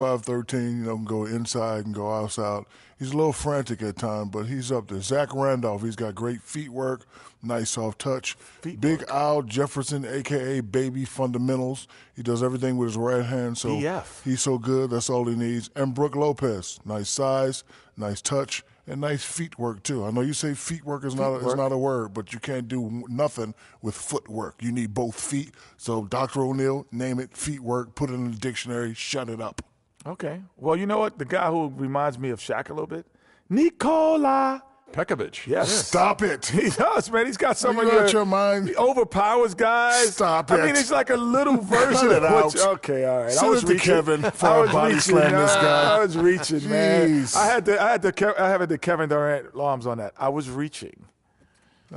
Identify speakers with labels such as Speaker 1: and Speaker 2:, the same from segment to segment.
Speaker 1: 5'13", can go inside and go outside. He's a little frantic at times, but he's up there. Zach Randolph, he's got great feet work, nice soft touch. Big Al Jefferson, a.k.a. Baby Fundamentals. He does everything with his right hand, so he's so good. That's all he needs. And Brooke Lopez, nice size, nice touch, and nice feet work, too. I know you say feet work is not a word, but you can't do nothing with footwork. You need both feet. So Dr. O'Neill, name it, feet work, put it in the dictionary, shut it up.
Speaker 2: Okay. Well, you know what? The guy who reminds me of Shaq a little bit, Nikola
Speaker 3: Pekovic.
Speaker 2: Yes.
Speaker 1: Stop it.
Speaker 2: He does, man. He's got some of
Speaker 1: your mind.
Speaker 2: He overpowers guys.
Speaker 1: Stop it.
Speaker 2: I mean, it's like a little version of
Speaker 1: out.
Speaker 2: Okay, all right.
Speaker 1: Send it to Kevin for a body slam this guy.
Speaker 2: I was reaching, man. I had the Kevin Durant alarms on that. I was reaching.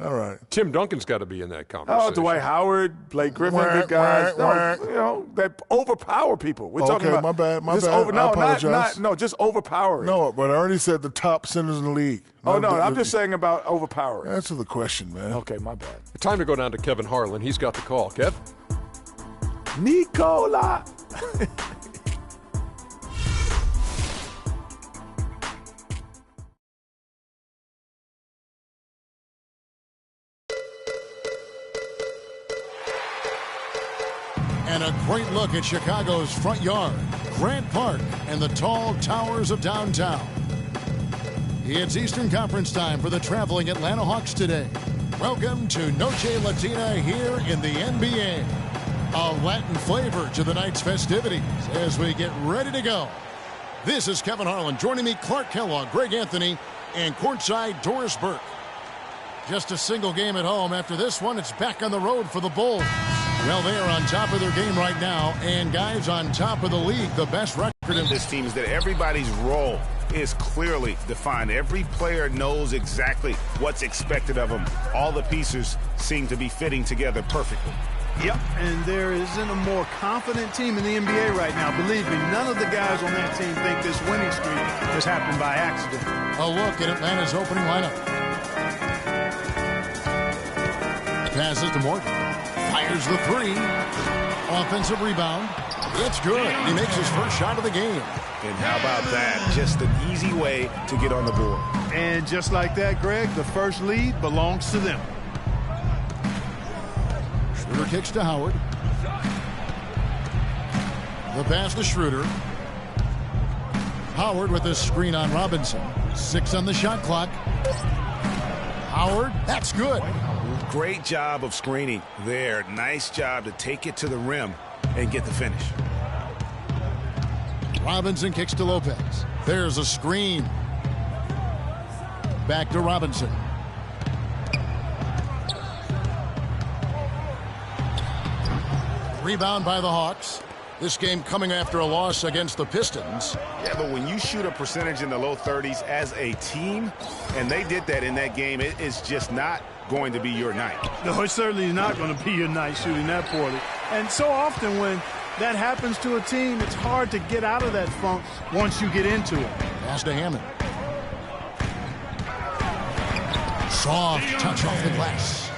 Speaker 1: All right.
Speaker 3: Tim Duncan's got to be in that conversation.
Speaker 2: Oh, Dwight Howard, Blake Griffin, good guys. That overpower people. We're talking about.
Speaker 1: My bad. I apologize.
Speaker 2: Just overpowering.
Speaker 1: No, but I already said the top centers in the league.
Speaker 2: I'm just saying about overpowering.
Speaker 1: Answer the question, man.
Speaker 2: Okay, my bad.
Speaker 3: Time to go down to Kevin Harlan. He's got the call. Kev?
Speaker 2: Nikola.
Speaker 4: And a great look at Chicago's front yard, Grant Park, and the tall towers of downtown. It's Eastern Conference time for the traveling Atlanta Hawks today. Welcome to Noche Latina here in the NBA. A Latin flavor to the night's festivities as we get ready to go. This is Kevin Harlan. Joining me, Clark Kellogg, Greg Anthony, and courtside Doris Burke. Just a single game at home. After this one, it's back on the road for the Bulls. Well, they are on top of their game right now, and guys on top of the league, the best record in
Speaker 5: this team is that everybody's role is clearly defined. Every player knows exactly what's expected of them. All the pieces seem to be fitting together perfectly.
Speaker 6: Yep, and there isn't a more confident team in the NBA right now. Believe me, none of the guys on that team think this winning streak has happened by accident.
Speaker 4: A look at Atlanta's opening lineup. Passes to Morgan. Fires the three. Offensive rebound. It's good. He makes his first shot of the game.
Speaker 5: And how about that? Just an easy way to get on the board.
Speaker 6: And just like that, Greg, the first lead belongs to them.
Speaker 4: Schroeder kicks to Howard. The pass to Schroeder. Howard with a screen on Robinson. 6 on the shot clock. Howard, that's good.
Speaker 5: Great job of screening there. Nice job to take it to the rim and get the finish.
Speaker 4: Robinson kicks to Lopez. There's a screen. Back to Robinson. Rebound by the Hawks. This game coming after a loss against the Pistons.
Speaker 5: Yeah, but when you shoot a percentage in the low 30s as a team, and they did that in that game, it is just not going to be your night.
Speaker 6: No, it's certainly not going to be your night shooting that poorly. And so often when that happens to a team, it's hard to get out of that funk once you get into it.
Speaker 4: Pass to Hammond. Soft touch off the glass.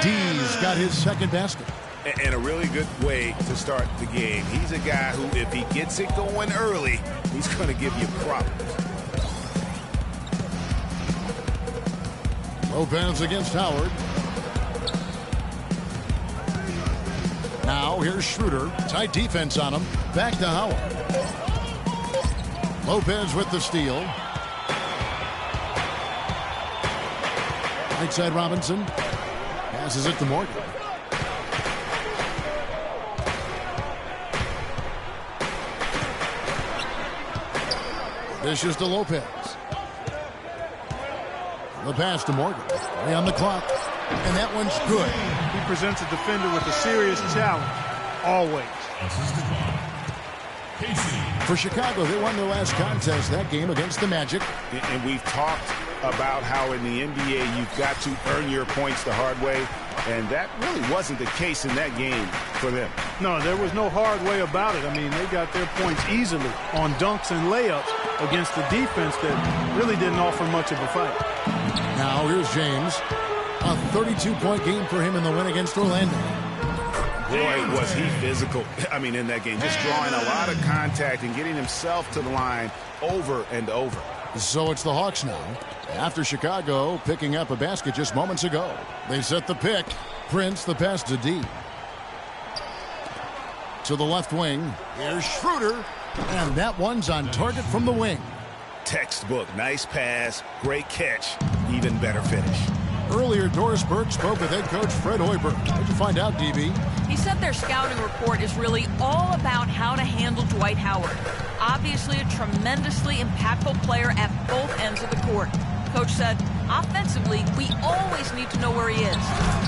Speaker 4: D's got his second basket.
Speaker 5: And a really good way to start the game. He's a guy who, if he gets it going early, he's going to give you problems.
Speaker 4: Lopez against Howard. Now here's Schroeder. Tight defense on him. Back to Howard. Lopez with the steal. Right side Robinson. Passes it to Morgan. Dishes to Lopez. The pass to Morgan. 3 on the clock. And that one's good.
Speaker 6: He presents a defender with a serious challenge. Always.
Speaker 4: For Chicago, they won their last contest, that game against the Magic.
Speaker 5: And we've talked about how in the NBA you've got to earn your points the hard way. And that really wasn't the case in that game for them.
Speaker 6: No, there was no hard way about it. I mean, they got their points easily on dunks and layups against the defense that really didn't offer much of a fight.
Speaker 4: Now here's James. A 32-point game for him in the win against Orlando.
Speaker 5: Boy, was he physical. I mean, in that game, just drawing a lot of contact and getting himself to the line over and over.
Speaker 4: So it's the Hawks now. After Chicago picking up a basket just moments ago. They set the pick. Prince the pass to D. To the left wing. Here's Schroeder. And that one's on target from the wing.
Speaker 5: Textbook. Nice pass. Great catch. Even better finish.
Speaker 4: Earlier, Doris Burke spoke with head coach Fred Hoiberg. What did you find out, DB?
Speaker 7: He said their scouting report is really all about how to handle Dwight Howard. Obviously a tremendously impactful player at both ends of the court. Coach said, offensively, we always need to know where he is.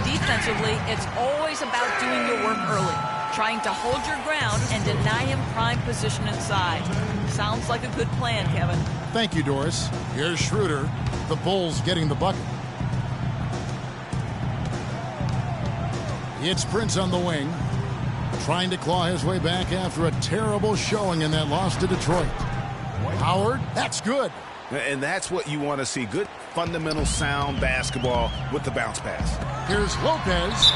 Speaker 7: Defensively, it's always about doing your work early, trying to hold your ground and deny him prime position inside. Sounds like a good plan, Kevin.
Speaker 4: Thank you, Doris. Here's Schroeder. The Bulls getting the bucket. It's Prince on the wing, trying to claw his way back after a terrible showing in that loss to Detroit. Howard, that's good.
Speaker 5: And that's what you want to see. Good, fundamental, sound basketball with the bounce pass.
Speaker 4: Here's Lopez.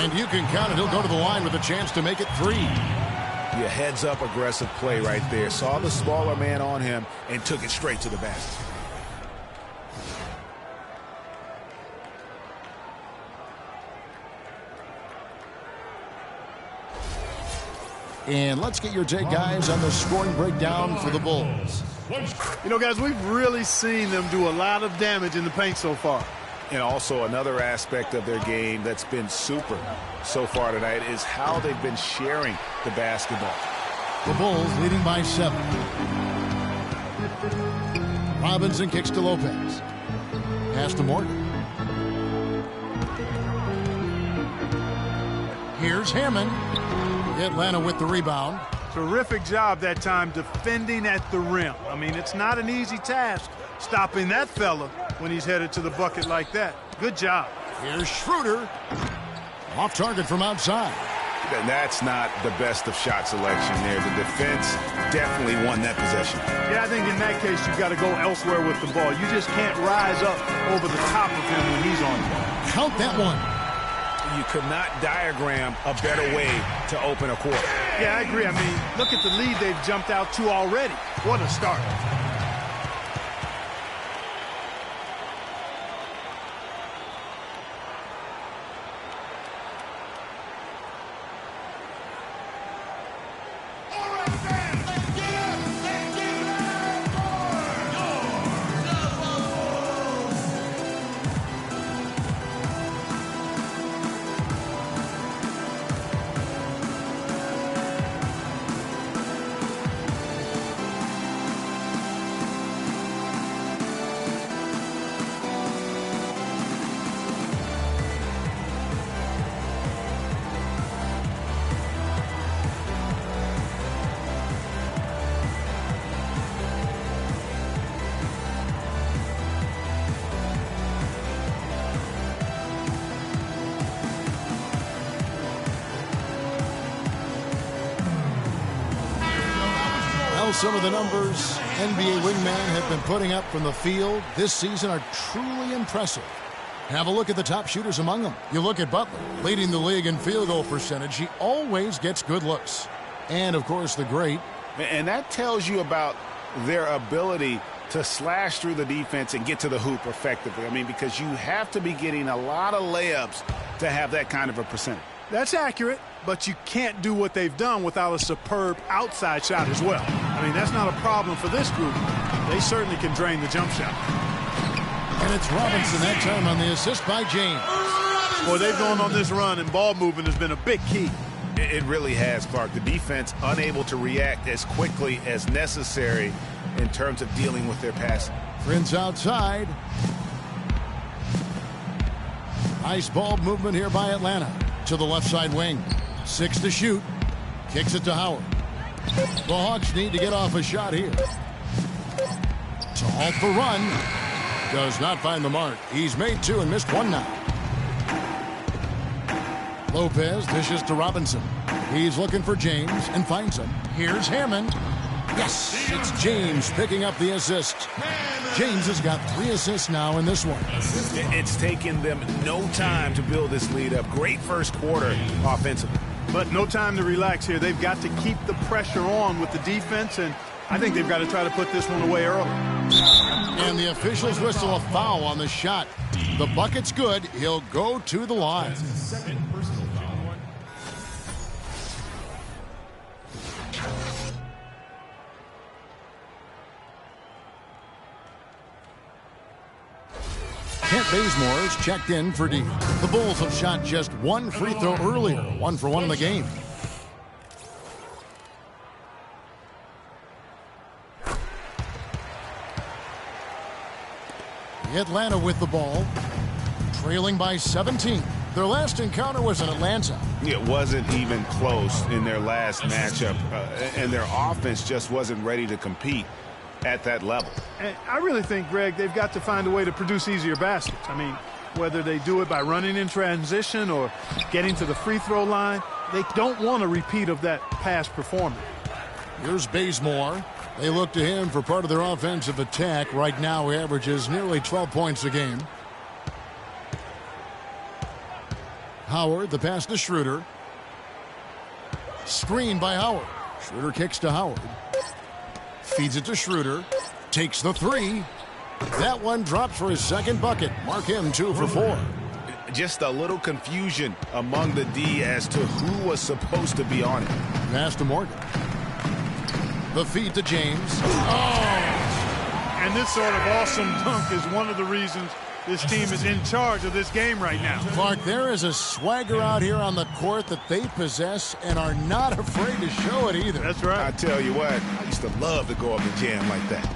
Speaker 4: And you can count it. He'll go to the line with a chance to make it 3.
Speaker 5: Your heads-up aggressive play right there. Saw the smaller man on him and took it straight to the basket.
Speaker 4: And let's get your take, guys, on the scoring breakdown for the Bulls.
Speaker 6: You know, guys, we've really seen them do a lot of damage in the paint so far.
Speaker 5: And also another aspect of their game that's been super so far tonight is how they've been sharing the basketball.
Speaker 4: The Bulls leading by 7. Robinson kicks to Lopez. Pass to Morgan. Here's Hammond. Atlanta with the rebound.
Speaker 6: Terrific job that time defending at the rim. I mean, it's not an easy task stopping that fella when he's headed to the bucket like that. Good job.
Speaker 4: Here's Schroeder. Off target from outside.
Speaker 5: And that's not the best of shot selection there. The defense definitely won that possession.
Speaker 6: Yeah, I think in that case you've got to go elsewhere with the ball. You just can't rise up over the top of him when he's on you.
Speaker 4: Count that one.
Speaker 5: You could not diagram a better way to open a quarter.
Speaker 6: Yeah, I agree. I mean, look at the lead they've jumped out to already. What a start.
Speaker 4: Some of the numbers NBA wingmen have been putting up from the field this season are truly impressive. Have a look at the top shooters among them. You look at Butler, leading the league in field goal percentage. He always gets good looks. And, of course, the great.
Speaker 5: And that tells you about their ability to slash through the defense and get to the hoop effectively. I mean, because you have to be getting a lot of layups to have that kind of a percentage.
Speaker 6: That's accurate, but you can't do what they've done without a superb outside shot as well. I mean, that's not a problem for this group. They certainly can drain the jump shot.
Speaker 4: And it's Robinson that time on the assist by James.
Speaker 6: Boy, they've gone on this run, and ball movement has been a big key.
Speaker 5: It really has, Clark. The defense unable to react as quickly as necessary in terms of dealing with their passing.
Speaker 4: Prince outside. Nice ball movement here by Atlanta. To the left side wing. 6 to shoot. Kicks it to Howard. The Hawks need to get off a shot here. To halt the run. Does not find the mark. He's made 2 and missed 1 now. Lopez dishes to Robinson. He's looking for James and finds him. Here's Hammond. Yes, it's James picking up the assist. James has got 3 assists now in this one.
Speaker 5: It's taken them no time to build this lead up. Great first quarter offensively.
Speaker 6: But no time to relax here. They've got to keep the pressure on with the defense, and I think they've got to try to put this one away early.
Speaker 4: And the officials whistle a foul on the shot. The bucket's good. He'll go to the line. Kent Bazemore's checked in for D. The Bulls have shot just 1 free throw earlier, 1 for 1 in the game. Atlanta with the ball, trailing by 17. Their last encounter was in Atlanta.
Speaker 5: It wasn't even close in their last matchup, and their offense just wasn't ready to compete at that level.
Speaker 6: And I really think, Greg, they've got to find a way to produce easier baskets. I mean, whether they do it by running in transition or getting to the free throw line, they don't want a repeat of that past performance.
Speaker 4: Here's Bazemore. They look to him for part of their offensive attack. Right now, he averages nearly 12 points a game. Howard, the pass to Schroeder. Screen by Howard. Schroeder kicks to Howard. Feeds it to Schroeder. Takes the 3. That one drops for his second bucket. Mark him 2 for 4.
Speaker 5: Just a little confusion among the D as to who was supposed to be on it.
Speaker 4: Pass to Morgan. The feed to James.
Speaker 6: Oh! And this sort of awesome dunk is one of the reasons this team is in charge of this game right now.
Speaker 4: Clark, there is a swagger out here on the court that they possess and are not afraid to show it either.
Speaker 6: That's right.
Speaker 5: I tell you what, I used to love to go up and jam like that.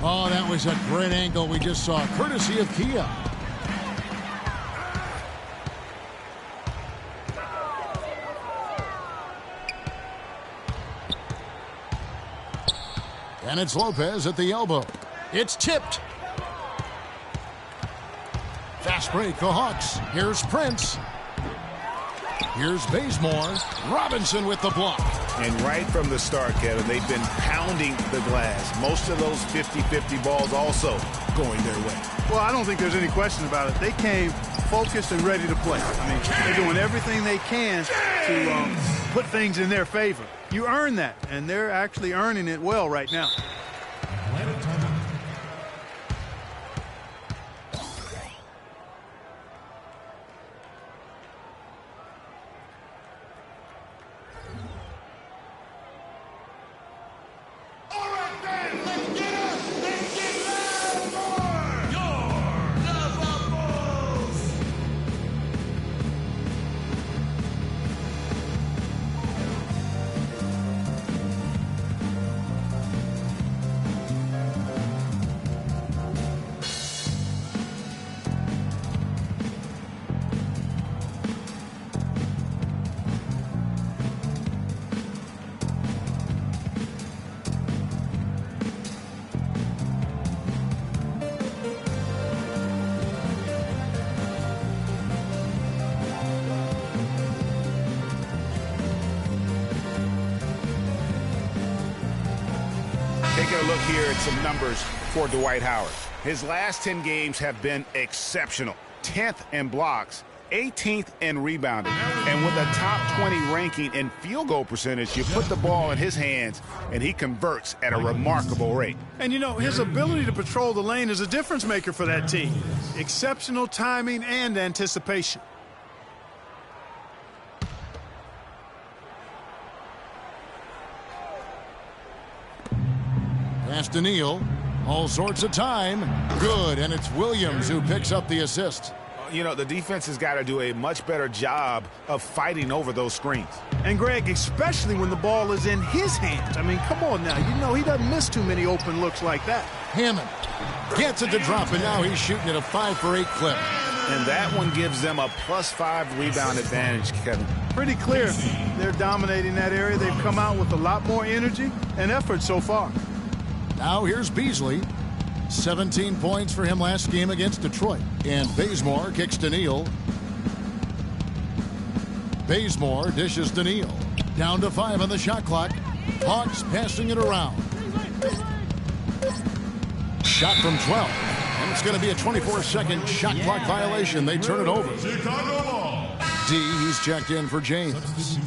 Speaker 4: Oh, that was a great angle we just saw, courtesy of Kia. And it's Lopez at the elbow. It's tipped. Fast break, the Hawks. Here's Prince. Here's Bazemore. Robinson with the block.
Speaker 5: And right from the start, Kevin, they've been pounding the glass. Most of those 50-50 balls also going their way.
Speaker 6: Well, I don't think there's any question about it. They came focused and ready to play. I mean, they're doing everything they can to put things in their favor. You earn that, and they're actually earning it well right now.
Speaker 5: Taking a look here at some numbers for Dwight Howard. His last 10 games have been exceptional. 10th in blocks, 18th in rebounding. And with a top 20 ranking in field goal percentage, you put the ball in his hands, and he converts at a remarkable rate.
Speaker 6: And, you know, his ability to patrol the lane is a difference maker for that team. Exceptional timing and anticipation.
Speaker 4: Pass to Neal. All sorts of time. Good, and it's Williams who picks up the assist.
Speaker 5: You know, the defense has got to do a much better job of fighting over those screens.
Speaker 6: And, Greg, especially when the ball is in his hands. I mean, come on now. You know he doesn't miss too many open looks like that.
Speaker 4: Hammond gets it to drop, and now he's shooting at a 5-for-8 clip.
Speaker 5: And that one gives them a +5 rebound advantage, Kevin.
Speaker 6: Pretty clear. They're dominating that area. They've come out with a lot more energy and effort so far.
Speaker 4: Now here's Beasley. 17 points for him last game against Detroit. And Bazemore kicks to Neal. Bazemore dishes to Neal. Down to 5 on the shot clock. Hawks passing it around. Shot from 12. And it's going to be a 24-second shot clock violation. They turn it over. D, he's checked in for James.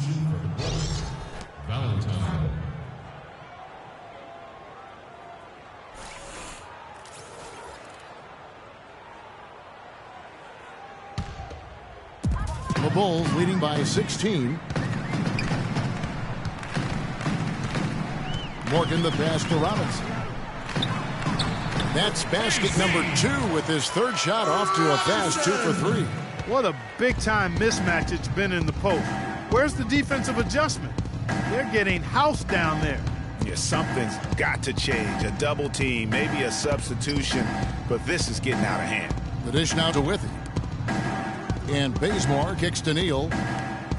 Speaker 4: The Bulls leading by 16. Morgan the pass to Robinson. That's basket number 2 with his third shot off to a fast 2 for 3.
Speaker 6: What a big-time mismatch it's been in the post. Where's the defensive adjustment? They're getting housed down there.
Speaker 5: Yeah, something's got to change. A double team, maybe a substitution, but this is getting out of hand.
Speaker 4: The dish now to Withy. And Bazemore kicks to Neal.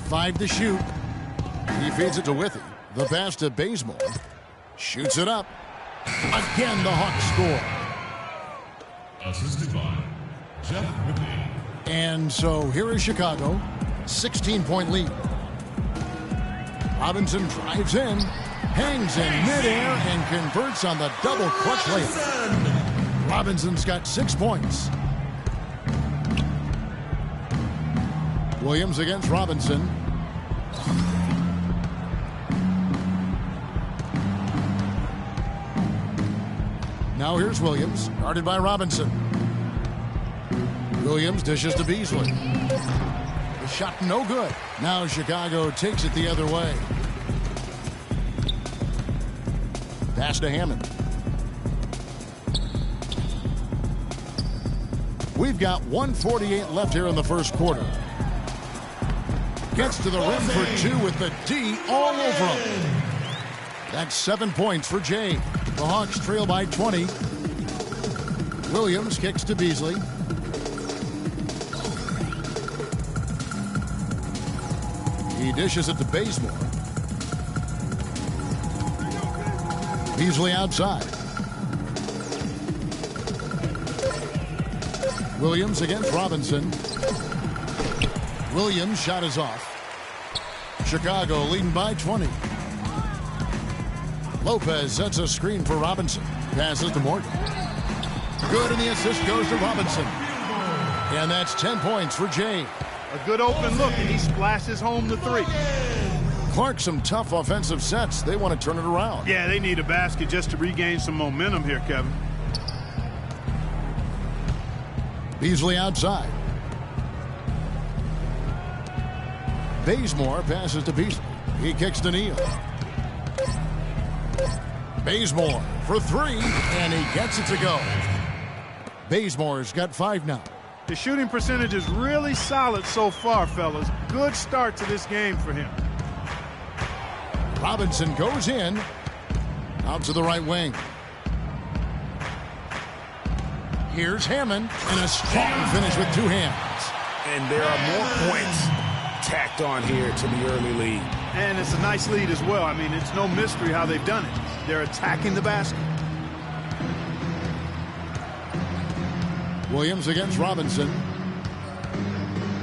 Speaker 4: 5 to shoot. He feeds it to Withy. The pass to Bazemore. Shoots it up. Again, the Hawks score.
Speaker 8: Assisted by Jeff Withy.
Speaker 4: And so here is Chicago. 16-point lead. Robinson drives in. Hangs in midair and converts on the double clutch layup. Robinson's got 6 points. Williams against Robinson. Now here's Williams, guarded by Robinson. Williams dishes to Beasley. The shot no good. Now Chicago takes it the other way. Pass to Hammond. We've got 1:48 left here in the first quarter. Gets to the rim for 2 with the D all over him. That's 7 points for Jay. The Hawks trail by 20. Williams kicks to Beasley. He dishes it to Bazemore. Beasley outside. Williams against Robinson. Williams' shot is off. Chicago leading by 20. Lopez sets a screen for Robinson. Passes to Morgan. Good, and the assist goes to Robinson. And that's 10 points for Jay.
Speaker 6: A good open look, and he splashes home the 3.
Speaker 4: Clark, some tough offensive sets. They want to turn it around.
Speaker 6: Yeah, they need a basket just to regain some momentum here, Kevin.
Speaker 4: Beasley outside. Bazemore passes to Beasley. He kicks to Neal. Bazemore for 3, and he gets it to go. Bazemore's got 5 now.
Speaker 6: The shooting percentage is really solid so far, fellas. Good start to this game for him.
Speaker 4: Robinson goes in. Out to the right wing. Here's Hammond, and a strong finish with 2 hands.
Speaker 5: And there are more points tacked on here to the early lead.
Speaker 6: And it's a nice lead as well. I mean, it's no mystery how they've done it. They're attacking the basket.
Speaker 4: Williams against Robinson.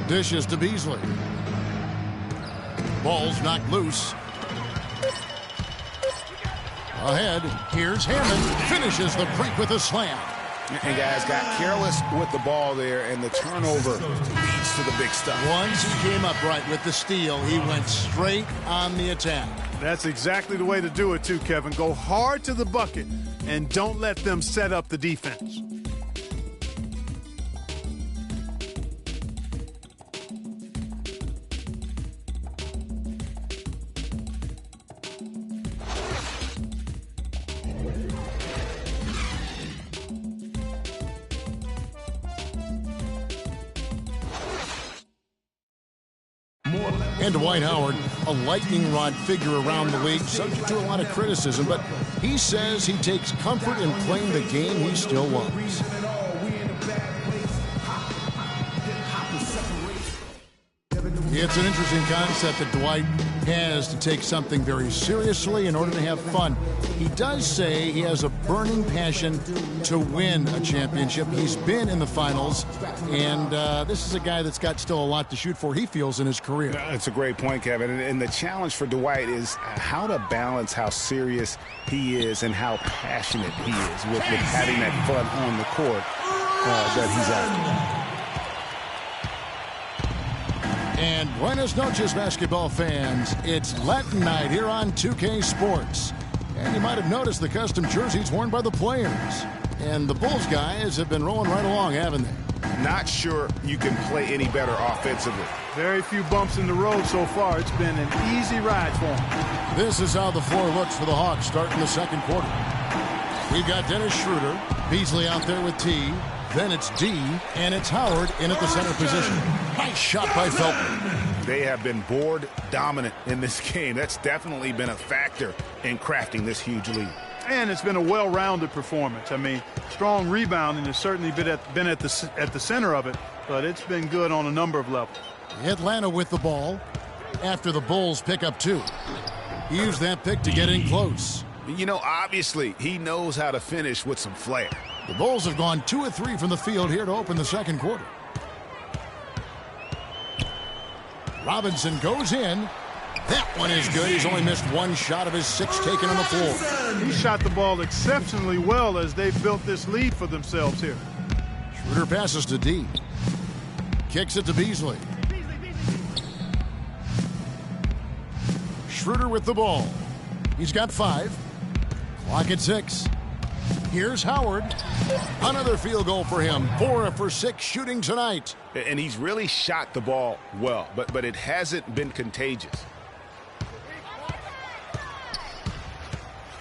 Speaker 4: Dishes to Beasley. Ball's knocked loose. Ahead, here's Hammond. Finishes the break with a slam.
Speaker 5: And guys got careless with the ball there, and the turnover leads to the big stuff.
Speaker 4: Once he came up right with the steal, he went straight on the attack.
Speaker 6: That's exactly the way to do it too, Kevin. Go hard to the bucket and don't let them set up the defense.
Speaker 4: And Dwight Howard, a lightning rod figure around the league, subject to a lot of criticism, but he says he takes comfort in playing the game he still loves. It's an interesting concept that Dwight has to take something very seriously in order to have fun. He does say he has a burning passion to win a championship. He's been in the finals, and this is a guy that's got still a lot to shoot for, he feels, in his career.
Speaker 5: That's a great point, Kevin. And the challenge for Dwight is how to balance how serious he is and how passionate he is with having that fun on the court that he's at.
Speaker 4: And buenas noches, basketball fans. It's Latin night here on 2K Sports. And you might have noticed the custom jerseys worn by the players. And the Bulls guys have been rolling right along, haven't they?
Speaker 5: Not sure you can play any better offensively.
Speaker 6: Very few bumps in the road so far. It's been an easy ride for them.
Speaker 4: This is how the floor looks for the Hawks starting the second quarter. We've got Dennis Schroeder, Beasley out there with T. Then it's D, and it's Howard in at the center position. Nice shot by Felton.
Speaker 5: They have been board dominant in this game. That's definitely been a factor in crafting this huge lead.
Speaker 6: And it's been a well-rounded performance. I mean, strong rebounding has certainly been at the center of it, but it's been good on a number of levels.
Speaker 4: Atlanta with the ball after the Bulls pick up 2. He used that pick to get in close.
Speaker 5: You know, obviously, he knows how to finish with some flair.
Speaker 4: The Bulls have gone 2 of 3 from the field here to open the second quarter. Robinson goes in. That one is good. He's only missed 1 shot of his 6 taken on the floor.
Speaker 6: He shot the ball exceptionally well as they built this lead for themselves here.
Speaker 4: Schroeder passes to D. Kicks it to Beasley. Schroeder with the ball. He's got 5. Clock at 6. Here's Howard. Another field goal for him. 4 for 6 shooting tonight.
Speaker 5: And he's really shot the ball well, but it hasn't been contagious.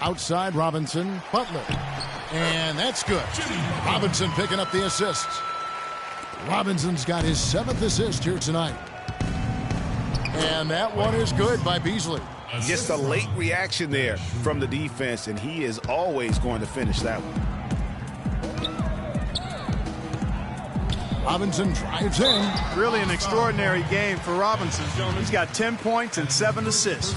Speaker 4: Outside Robinson, Butler. And that's good. Robinson picking up the assists. Robinson's got his 7th assist here tonight. And that one is good by Beasley.
Speaker 5: Just a late reaction there from the defense, and he is always going to finish that one.
Speaker 4: Robinson drives in.
Speaker 6: Really an extraordinary game for Robinson. He's got 10 points and 7 assists.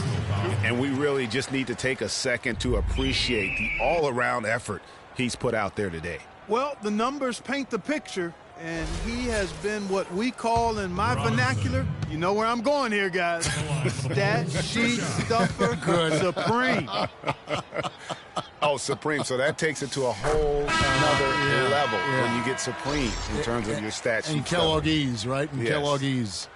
Speaker 5: And we really just need to take a second to appreciate the all-around effort he's put out there today.
Speaker 6: Well, the numbers paint the picture, and he has been what we call in my vernacular, you know where I'm going here, guys, stat sheet stuffer supreme.
Speaker 5: Oh, supreme. So that takes it to a whole another level when you get supreme in terms of your stat sheet.
Speaker 4: And Kelloggese, right? And
Speaker 5: yes.
Speaker 4: Kelloggese.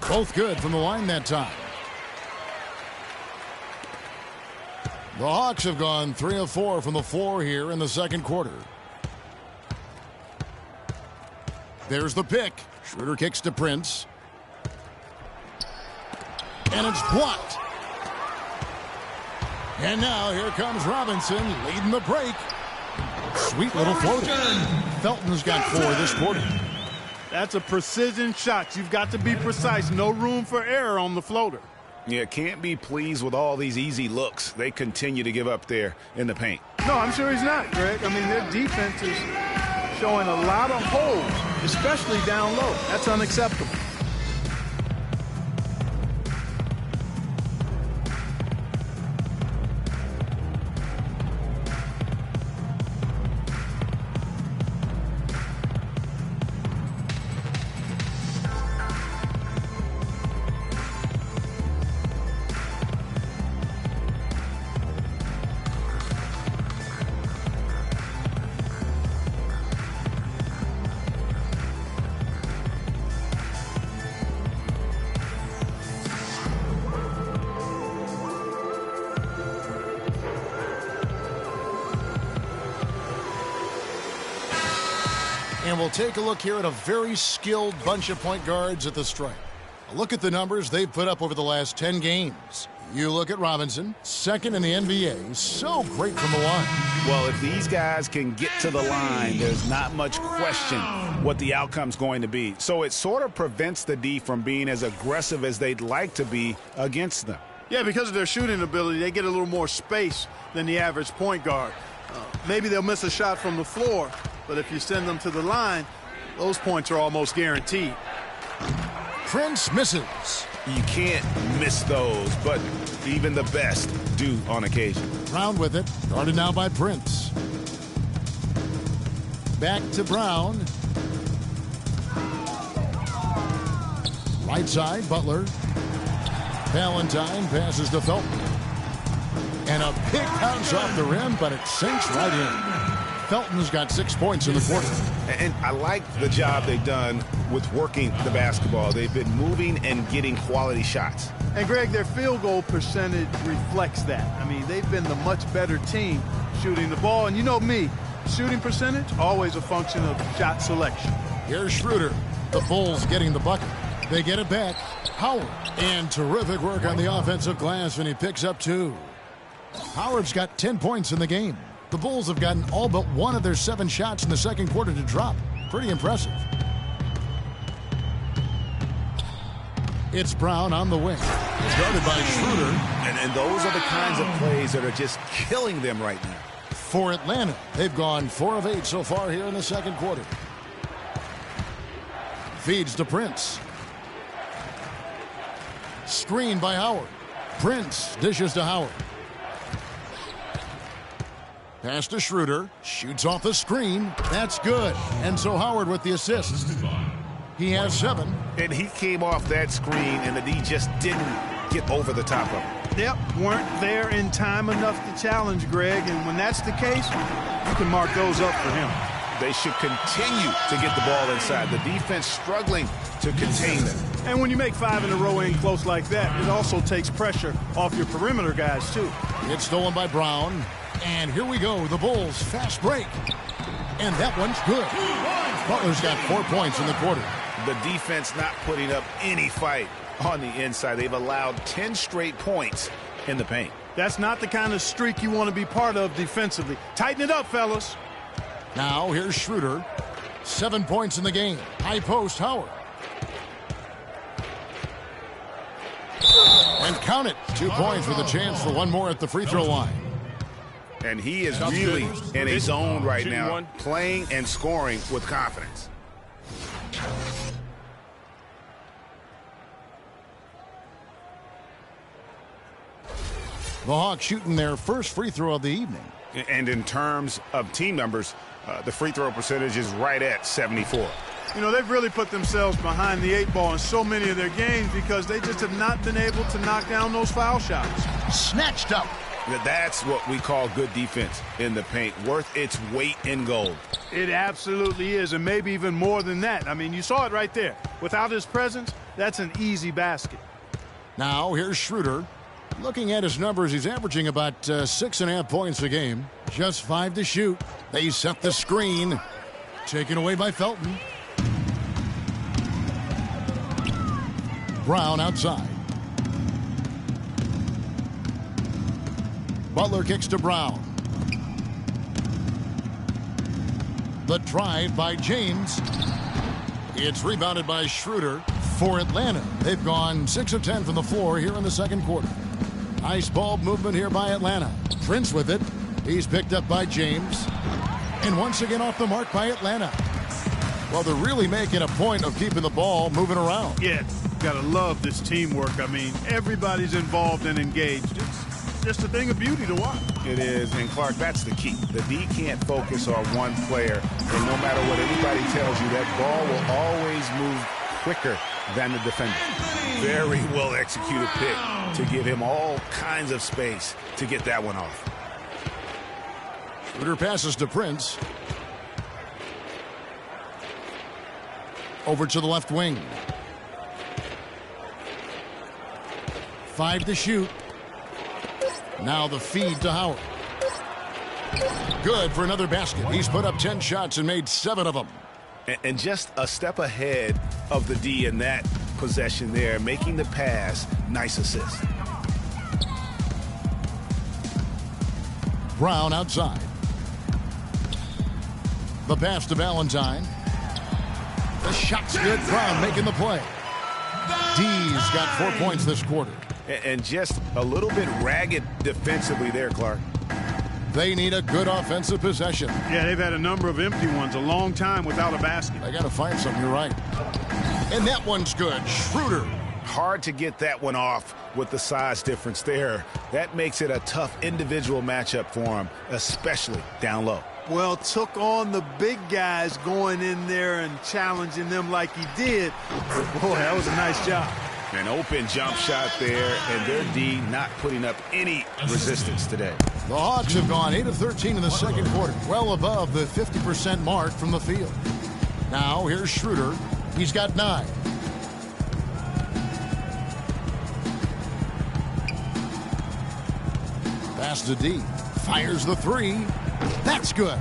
Speaker 4: Both good from the line that time. The Hawks have gone 3 of 4 from the floor here in the second quarter. There's the pick. Schroeder kicks to Prince. And it's blocked. And now here comes Robinson leading the break. Sweet little floater. Felton's got 4 this quarter.
Speaker 6: That's a precision shot. You've got to be precise. No room for error on the floater.
Speaker 5: Yeah, can't be pleased with all these easy looks they continue to give up there in the paint.
Speaker 6: No, I'm sure he's not, Greg. I mean, their defense is showing a lot of holes, especially down low. That's unacceptable.
Speaker 4: And we'll take a look here at a very skilled bunch of point guards at the stripe. A look at the numbers they've put up over the last 10 games. You look at Robinson, second in the NBA, so great from the line.
Speaker 5: Well, if these guys can get to the line, there's not much question what the outcome's going to be. So it sort of prevents the D from being as aggressive as they'd like to be against them.
Speaker 6: Yeah, because of their shooting ability, they get a little more space than the average point guard. Maybe they'll miss a shot from the floor, but if you send them to the line, those points are almost guaranteed.
Speaker 4: Prince misses.
Speaker 5: You can't miss those, but even the best do on occasion.
Speaker 4: Brown with it, guarded now by Prince. Back to Brown. Right side, Butler. Valentine passes to Felton. And a big bounce off the rim, but it sinks right in. Felton's got 6 points in the quarter.
Speaker 5: And I like the job they've done with working the basketball. They've been moving and getting quality shots.
Speaker 6: And, Greg, their field goal percentage reflects that. I mean, they've been the much better team shooting the ball. And you know me, shooting percentage, always a function of shot selection.
Speaker 4: Here's Schroeder. The Bulls getting the bucket. They get it back. Howard. And terrific work on the offensive glass, and he picks up 2. Howard's got 10 points in the game. The Bulls have gotten all but 1 of their 7 shots in the second quarter to drop. Pretty impressive. It's Brown on the wing. Guarded by Schroeder.
Speaker 5: And those are the kinds of plays that are just killing them right now.
Speaker 4: For Atlanta, they've gone 4 of 8 so far here in the second quarter. Feeds to Prince. Screen by Howard. Prince dishes to Howard. Pass to Schroeder. Shoots off the screen. That's good. And so Howard with the assist. He has 7.
Speaker 5: And he came off that screen, and the D just didn't get over the top of him.
Speaker 6: Yep, weren't there in time enough to challenge Greg. And when that's the case, you can mark those up for him.
Speaker 5: They should continue to get the ball inside. The defense struggling to contain them.
Speaker 6: And when you make 5 in a row in close like that, it also takes pressure off your perimeter guys, too.
Speaker 4: It's stolen by Brown. And here we go, the Bulls fast break. And that one's good. Butler's got 4 points in the quarter.
Speaker 5: The defense not putting up any fight on the inside. They've allowed 10 straight points in the paint.
Speaker 6: That's not the kind of streak you want to be part of defensively. Tighten it up, fellas.
Speaker 4: Now here's Schroeder. 7 points in the game. High post, Howard. And count it. 2 points with a chance for 1 more at the free throw line.
Speaker 5: And he is really in a zone right now, playing and scoring with confidence.
Speaker 4: The Hawks shooting their first free throw of the evening.
Speaker 5: And in terms of team numbers, the free throw percentage is right at 74.
Speaker 6: You know, they've really put themselves behind the 8 ball in so many of their games because they just have not been able to knock down those foul shots.
Speaker 4: Snatched up.
Speaker 5: That's what we call good defense in the paint, worth its weight in gold.
Speaker 6: It absolutely is, and maybe even more than that. I mean, you saw it right there. Without his presence, that's an easy basket.
Speaker 4: Now here's Schroeder. Looking at his numbers, he's averaging about 6.5 points a game. Just 5 to shoot. They set the screen. Taken away by Felton. Brown outside. Butler kicks to Brown. The drive by James. It's rebounded by Schroeder. For Atlanta, they've gone 6 of 10 from the floor here in the second quarter. Nice ball movement here by Atlanta. Prince with it. He's picked up by James. And once again off the mark by Atlanta. Well, they're really making a point of keeping the ball moving around.
Speaker 6: Yeah, gotta love this teamwork. I mean, everybody's involved and engaged. It's just a thing of beauty to watch.
Speaker 5: It is, and Clark, that's the key. The D can't focus on one player, and no matter what anybody tells you, that ball will always move quicker than the defender. Very well executed pick to give him all kinds of space to get that one off.
Speaker 4: Schroeder passes to Prince. Over to the left wing. 5 to shoot. Now the feed to Howard. Good for another basket. He's put up 10 shots and made 7 of them.
Speaker 5: And just a step ahead of the D in that possession there, making the pass. Nice assist.
Speaker 4: Brown outside. The pass to Valentine. The shot's good. Brown making the play. D's got 4 points this quarter.
Speaker 5: And just a little bit ragged defensively there, Clark.
Speaker 4: They need a good offensive possession.
Speaker 6: Yeah, they've had a number of empty ones, a long time without a basket.
Speaker 4: They got to find something, you're right. And that one's good. Schroeder.
Speaker 5: Hard to get that one off with the size difference there. That makes it a tough individual matchup for him, especially down low.
Speaker 6: Well, took on the big guys going in there and challenging them like he did. Boy, that was a nice job.
Speaker 5: An open jump shot there, and their D not putting up any resistance today.
Speaker 4: The Hawks have gone 8 of 13 in the second quarter, well above the 50% mark from the field. Now, here's Schroeder. He's got 9. Pass to D. Fires the 3. That's good.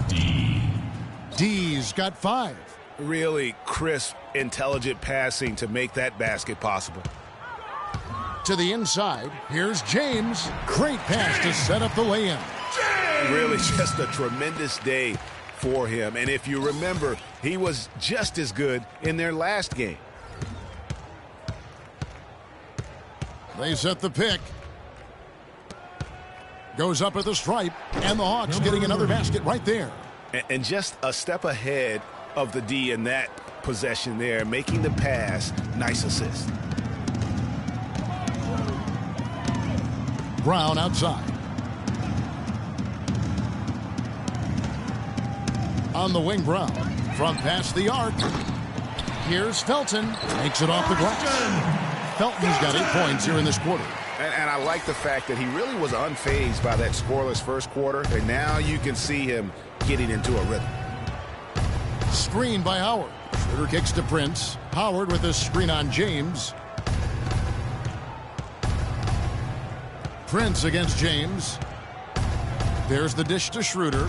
Speaker 4: D's got 5.
Speaker 5: Really crisp, intelligent passing to make that basket possible.
Speaker 4: To the inside, here's James. Great pass to set up the lay-in.
Speaker 5: Really just a tremendous day for him. And if you remember, he was just as good in their last game.
Speaker 4: They set the pick. Goes up at the stripe, and the Hawks getting another basket right there.
Speaker 5: And just a step ahead of the D in that possession there, making the pass. Nice assist.
Speaker 4: Brown outside. On the wing, Brown. From past the arc. Here's Felton. Makes it off the glass. Felton's got 8 points here in this quarter.
Speaker 5: And I like the fact that he really was unfazed by that scoreless first quarter. And now you can see him getting into a rhythm.
Speaker 4: Screen by Howard. Schroeder kicks to Prince. Howard with a screen on James. Prince against James. There's the dish to Schroeder.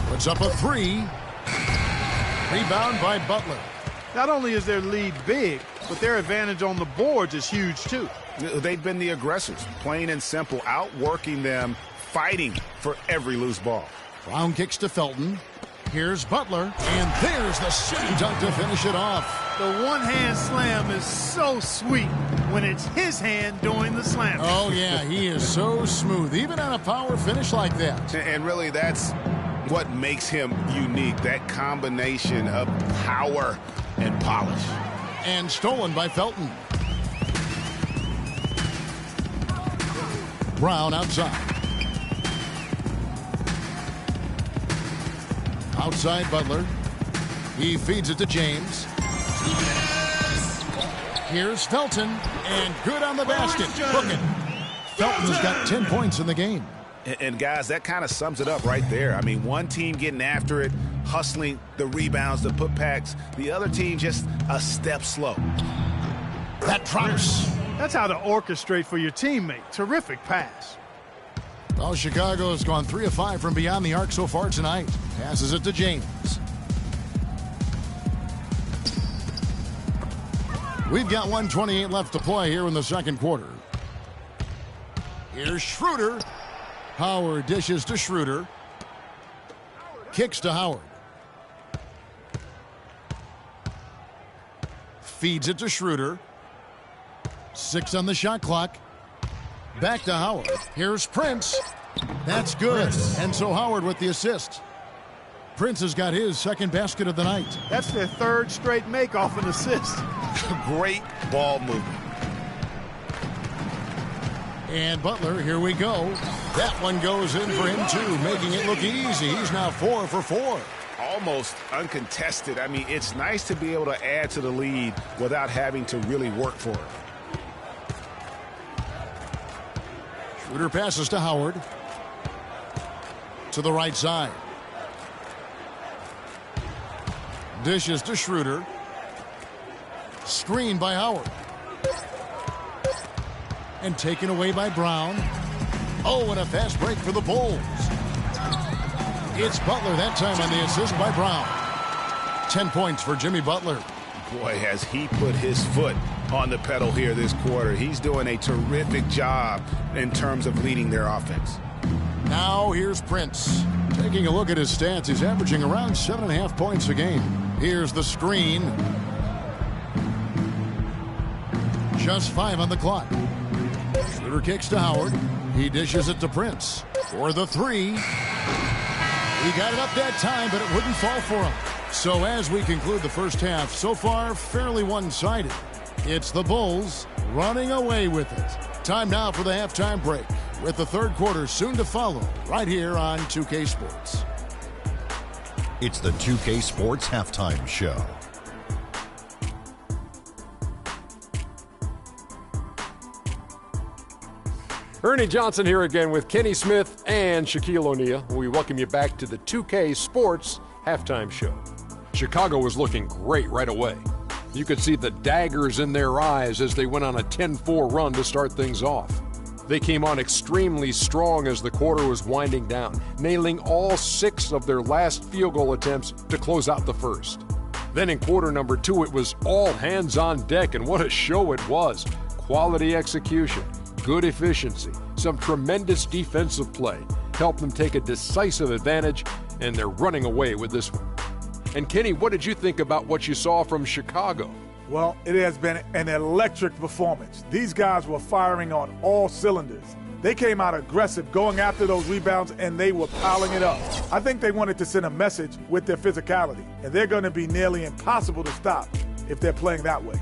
Speaker 4: Puts up a 3. Rebound by Butler.
Speaker 6: Not only is their lead big, but their advantage on the boards is huge, too.
Speaker 5: They've been the aggressors, plain and simple, outworking them, fighting for every loose ball.
Speaker 4: Brown kicks to Felton. Here's Butler, and there's the city dunk to finish it off.
Speaker 6: The one-hand slam is so sweet when it's his hand doing the slam.
Speaker 4: Oh, yeah, he is so smooth, even on a power finish like that.
Speaker 5: And really, that's what makes him unique, that combination of power and polish.
Speaker 4: And stolen by Felton. Brown outside. Outside Butler. He feeds it to James. Here's Felton, and good on the basket. Hook it. Felton's got 10 points in the game.
Speaker 5: And guys, that kind of sums it up right there. I mean, one team getting after it, hustling the rebounds, the putbacks. The other team just a step slow.
Speaker 4: That drops.
Speaker 6: That's how to orchestrate for your teammate. Terrific pass.
Speaker 4: Well, Chicago has gone 3 of 5 from beyond the arc so far tonight. Passes it to James. We've got 1:28 left to play here in the second quarter. Here's Schroeder. Howard dishes to Schroeder. Kicks to Howard. Feeds it to Schroeder. 6 on the shot clock. Back to Howard. Here's Prince. That's good. And so Howard with the assist. Prince has got his second basket of the night.
Speaker 6: That's their third straight make off an assist.
Speaker 5: Great ball movement.
Speaker 4: And Butler, here we go. That one goes in for him too, making it look easy. He's now 4 for 4.
Speaker 5: Almost uncontested. I mean, it's nice to be able to add to the lead without having to really work for it.
Speaker 4: Schroeder passes to Howard. To the right side. Dishes to Schroeder. Screen by Howard. And taken away by Brown. Oh, and a fast break for the Bulls. It's Butler that time on the assist by Brown. 10 points for Jimmy Butler.
Speaker 5: Boy, has he put his foot on the pedal here this quarter. He's doing a terrific job in terms of leading their offense.
Speaker 4: Now here's Prince. Taking a look at his stats, he's averaging around 7.5 points a game. Here's the screen. Just 5 on the clock. Schroeder kicks to Howard. He dishes it to Prince for the 3. He got it up that time, but it wouldn't fall for him. So as we conclude the first half, so far fairly one-sided. It's the Bulls running away with it. Time now for the halftime break, with the third quarter soon to follow right here on 2K Sports.
Speaker 9: It's the 2K Sports Halftime Show.
Speaker 3: Ernie Johnson here again with Kenny Smith and Shaquille O'Neal. We welcome you back to the 2K Sports Halftime Show. Chicago was looking great right away. You could see the daggers in their eyes as they went on a 10-4 run to start things off. They came on extremely strong as the quarter was winding down, nailing all 6 of their last field goal attempts to close out the first. Then in quarter number 2, it was all hands on deck, and what a show it was. Quality execution, good efficiency, some tremendous defensive play helped them take a decisive advantage, and they're running away with this one. And Kenny, what did you think about what you saw from Chicago?
Speaker 2: Well, it has been an electric performance. These guys were firing on all cylinders. They came out aggressive, going after those rebounds, and they were piling it up. I think they wanted to send a message with their physicality, and they're going to be nearly impossible to stop if they're playing that way.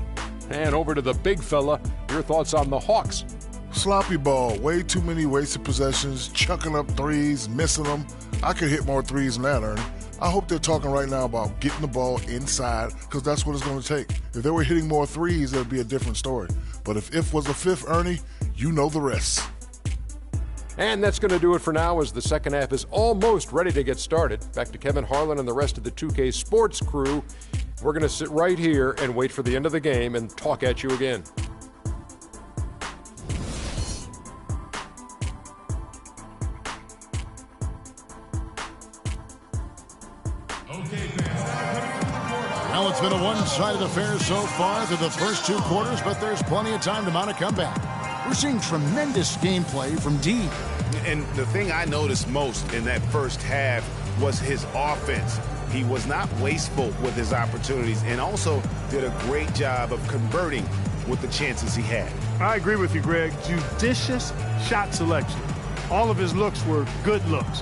Speaker 3: And over to the big fella, your thoughts on the Hawks?
Speaker 1: Sloppy ball, way too many wasted possessions, chucking up threes, missing them. I could hit more threes than that, Ernie. I hope they're talking right now about getting the ball inside, because that's what it's going to take. If they were hitting more threes, it would be a different story. But if was the fifth, Ernie, you know the rest.
Speaker 3: And that's going to do it for now, as the second half is almost ready to get started. Back to Kevin Harlan and the rest of the 2K Sports crew. We're going to sit right here and wait for the end of the game and talk at you again.
Speaker 4: Well, it's been a one-sided affair so far through the first 2 quarters, but there's plenty of time to mount a comeback. We're seeing tremendous gameplay from D.
Speaker 5: And the thing I noticed most in that first half was his offense. He was not wasteful with his opportunities and also did a great job of converting with the chances he had.
Speaker 6: I agree with you, Greg. Judicious shot selection. All of his looks were good looks.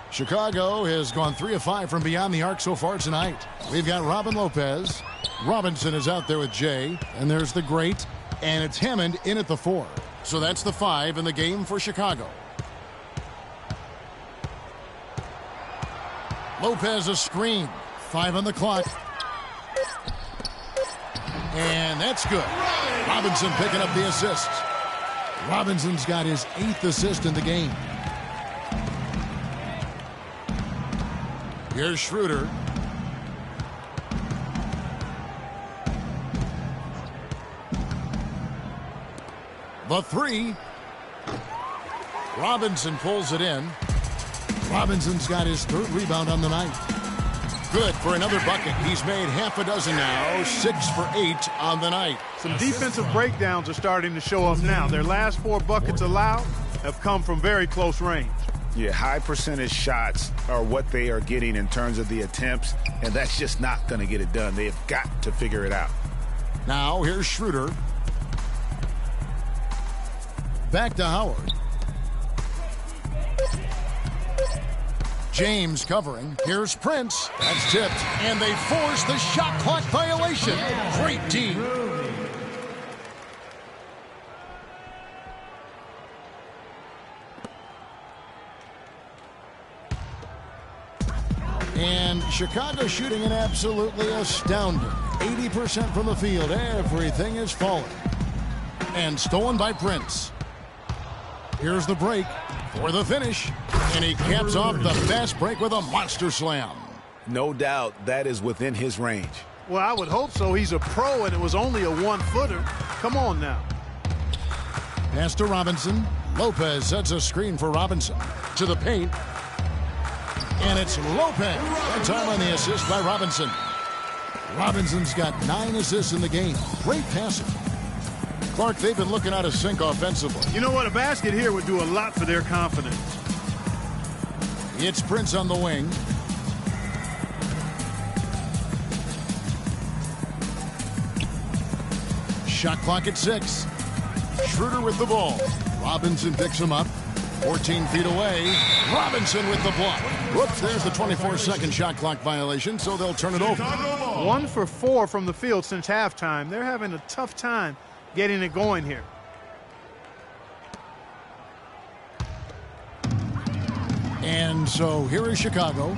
Speaker 4: Chicago has gone 3 of 5 from beyond the arc so far tonight. We've got Robin Lopez. Robinson is out there with Jay. And there's the great. And it's Hammond in at the 4. So that's the 5 in the game for Chicago. Lopez a screen. 5 on the clock. And that's good. Robinson picking up the assist. Robinson's got his 8th assist in the game. Here's Schroeder. The 3. Robinson pulls it in. Robinson's got his 3rd rebound on the night. Good for another bucket. He's made half a dozen now. 6 for 8 on the night.
Speaker 6: Some defensive breakdowns are starting to show up now. Their last 4 buckets allowed have come from very close range.
Speaker 5: Yeah, high percentage shots are what they are getting in terms of the attempts, and that's just not going to get it done. They have got to figure it out.
Speaker 4: Now here's Schroeder. Back to Howard. James covering. Here's Prince. That's tipped. And they force the shot clock violation. Great D. And Chicago shooting an absolutely astounding 80% from the field. Everything is falling. And stolen by Prince. Here's the break for the finish. And he caps off the fast break with a monster slam.
Speaker 5: No doubt that is within his range.
Speaker 6: Well, I would hope so. He's a pro, and it was only a one-footer. Come on now.
Speaker 4: Pass to Robinson. Lopez sets a screen for Robinson. To the paint. And it's Lopez. That time on the assist by Robinson. Robinson's got 9 assists in the game. Great passing. Clark, they've been looking out of sync offensively.
Speaker 6: You know what? A basket here would do a lot for their confidence.
Speaker 4: It's Prince on the wing. Shot clock at 6. Schroeder with the ball. Robinson picks him up. 14 feet away. Robinson with the block. Whoops, there's the 24-second shot clock violation, so they'll turn it over.
Speaker 6: 1 for 4 from the field since halftime. They're having a tough time getting it going here.
Speaker 4: And so here is Chicago.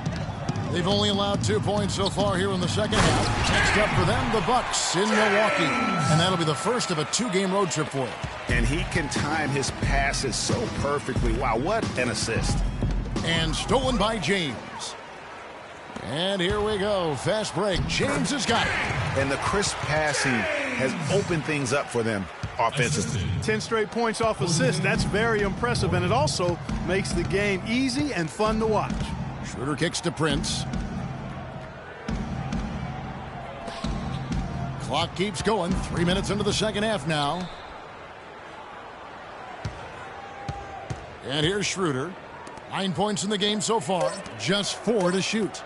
Speaker 4: They've only allowed 2 points so far here in the second half. Next up for them, the Bucks in Milwaukee. And that'll be the first of a 2-game road trip for them.
Speaker 5: And he can time his passes so perfectly. Wow, what an assist.
Speaker 4: And stolen by James. And here we go. Fast break. James has got it.
Speaker 5: And the crisp passing has opened things up for them offensively.
Speaker 6: 10 straight points off assist. That's very impressive, and it also makes the game easy and fun to watch.
Speaker 4: Schroeder kicks to Prince. Clock keeps going. 3 minutes into the second half now. And here's Schroeder. 9 points in the game so far. Just 4 to shoot.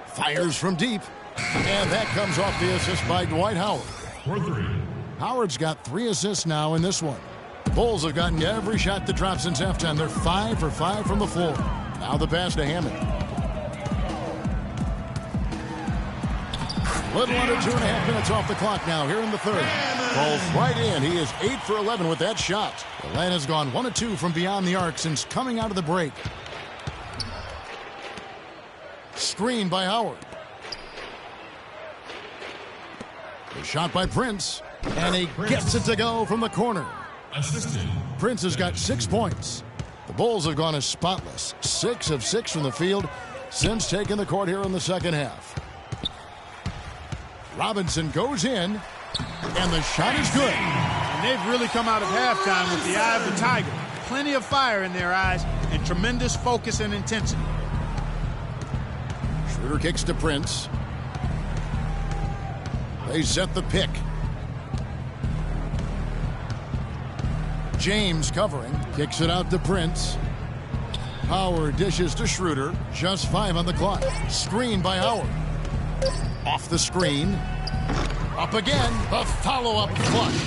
Speaker 4: Fires from deep. And that comes off the assist by Dwight Howard.
Speaker 8: For 3.
Speaker 4: Howard's got 3 assists now in this one. Bulls have gotten every shot that dropped since halftime. They're 5 for 5 from the floor. Now the pass to Hammond. Little under 2.5 minutes off the clock now here in the third. Falls right in. He is 8 for 11 with that shot. Atlanta's gone 1 of 2 from beyond the arc since coming out of the break. Screen by Howard. The shot by Prince. And he gets it to go from the corner.
Speaker 8: Assisted.
Speaker 4: Prince has got 6 points. The Bulls have gone as spotless. 6 of 6 from the field since taking the court here in the second half. Robinson goes in, and the shot is good.
Speaker 6: And they've really come out of halftime with the eye of the tiger. Plenty of fire in their eyes and tremendous focus and intensity.
Speaker 4: Schroeder kicks to Prince. They set the pick. James covering. Kicks it out to Prince. Howard dishes to Schroeder. Just 5 on the clock. Screen by Howard. Off the screen. Up again. The follow-up flush.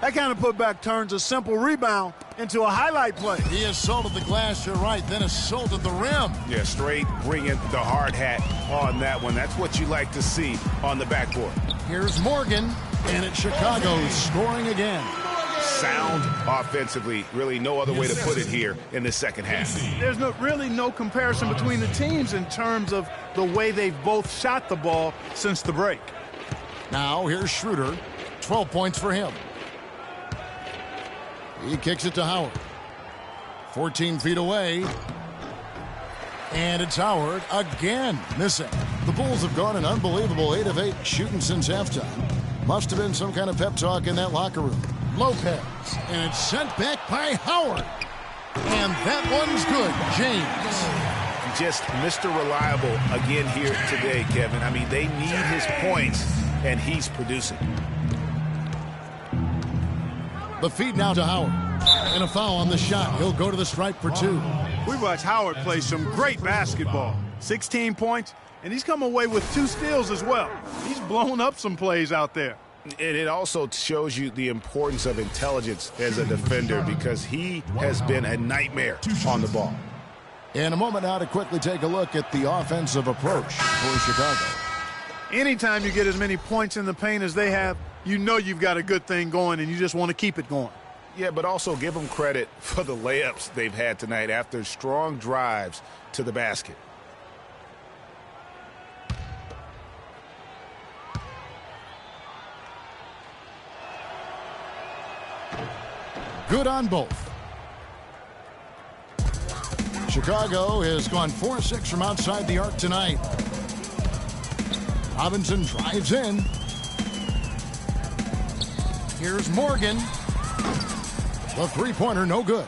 Speaker 6: That kind of putback turns a simple rebound into a highlight play.
Speaker 4: He assaulted the glass, you're right, then assaulted the rim.
Speaker 5: Yeah, straight bringing the hard hat on that one. That's what you like to see on the backboard.
Speaker 4: Here's Morgan, and it's Chicago scoring again.
Speaker 5: Sound offensively. Really no other way to put it here in the second half.
Speaker 6: There's really no comparison between the teams in terms of the way they've both shot the ball since the break.
Speaker 4: Now here's Schroeder. 12 points for him. He kicks it to Howard. 14 feet away. And it's Howard again missing. The Bulls have gone an unbelievable 8 of 8 shooting since halftime. Must have been some kind of pep talk in that locker room. Lopez. And it's sent back by Howard. And that one's good. James.
Speaker 5: Just Mr. Reliable again here today, Kevin. I mean, they need his points, and he's producing.
Speaker 4: The feed now to Howard. And a foul on the shot. He'll go to the stripe for 2.
Speaker 6: We watched Howard play some great basketball. 16 points, and he's come away with 2 steals as well. He's blown up some plays out there.
Speaker 5: And it also shows you the importance of intelligence as a defender because he has been a nightmare on the ball.
Speaker 4: And a moment now to quickly take a look at the offensive approach for Chicago.
Speaker 6: Anytime you get as many points in the paint as they have, you know you've got a good thing going, and you just want to keep it going.
Speaker 5: Yeah, but also give them credit for the layups they've had tonight after strong drives to the basket.
Speaker 4: Good on both. Chicago has gone 4-6 from outside the arc tonight. Robinson drives in. Here's Morgan. The three-pointer, no good.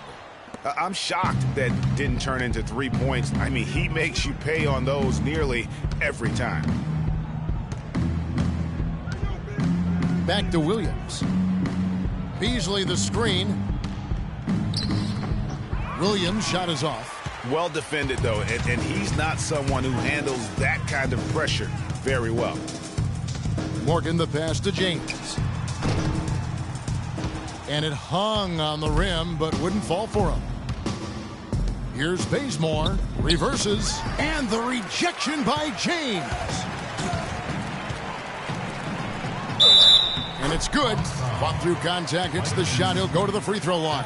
Speaker 5: I'm shocked that didn't turn into 3 points. I mean, he makes you pay on those nearly every time.
Speaker 4: Back to Williams. Beasley the screen. Williams' shot is off.
Speaker 5: Well defended, though, and he's not someone who handles that kind of pressure very well.
Speaker 4: Morgan the pass to James. And it hung on the rim, but wouldn't fall for him. Here's Bazemore. Reverses. And the rejection by James. And it's good. Fought through contact. Hits the shot. He'll go to the free throw line.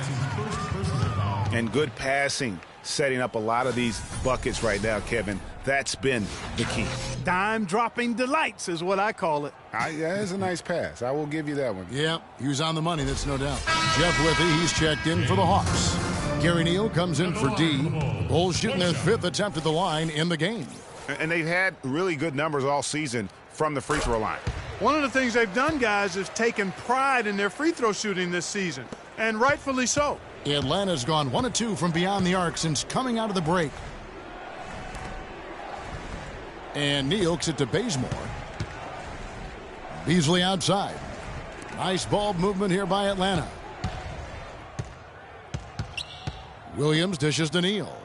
Speaker 5: And good passing, setting up a lot of these buckets right now, Kevin. That's been the key.
Speaker 6: Dime-dropping delights is what I call it.
Speaker 5: That's a nice pass. I will give you that one.
Speaker 4: Yeah, he was on the money, that's no doubt. Jeff Withy, he's checked in for the Hawks. Gary Neal comes in for D. Bulls shooting their 5th attempt at the line in the game.
Speaker 5: And they've had really good numbers all season from the free throw line.
Speaker 6: One of the things they've done, guys, is taken pride in their free throw shooting this season, and rightfully so.
Speaker 4: Atlanta's gone 1 of 2 from beyond the arc since coming out of the break. And Neal kicks it to Bazemore. Beasley outside. Nice ball movement here by Atlanta. Williams dishes to Neal.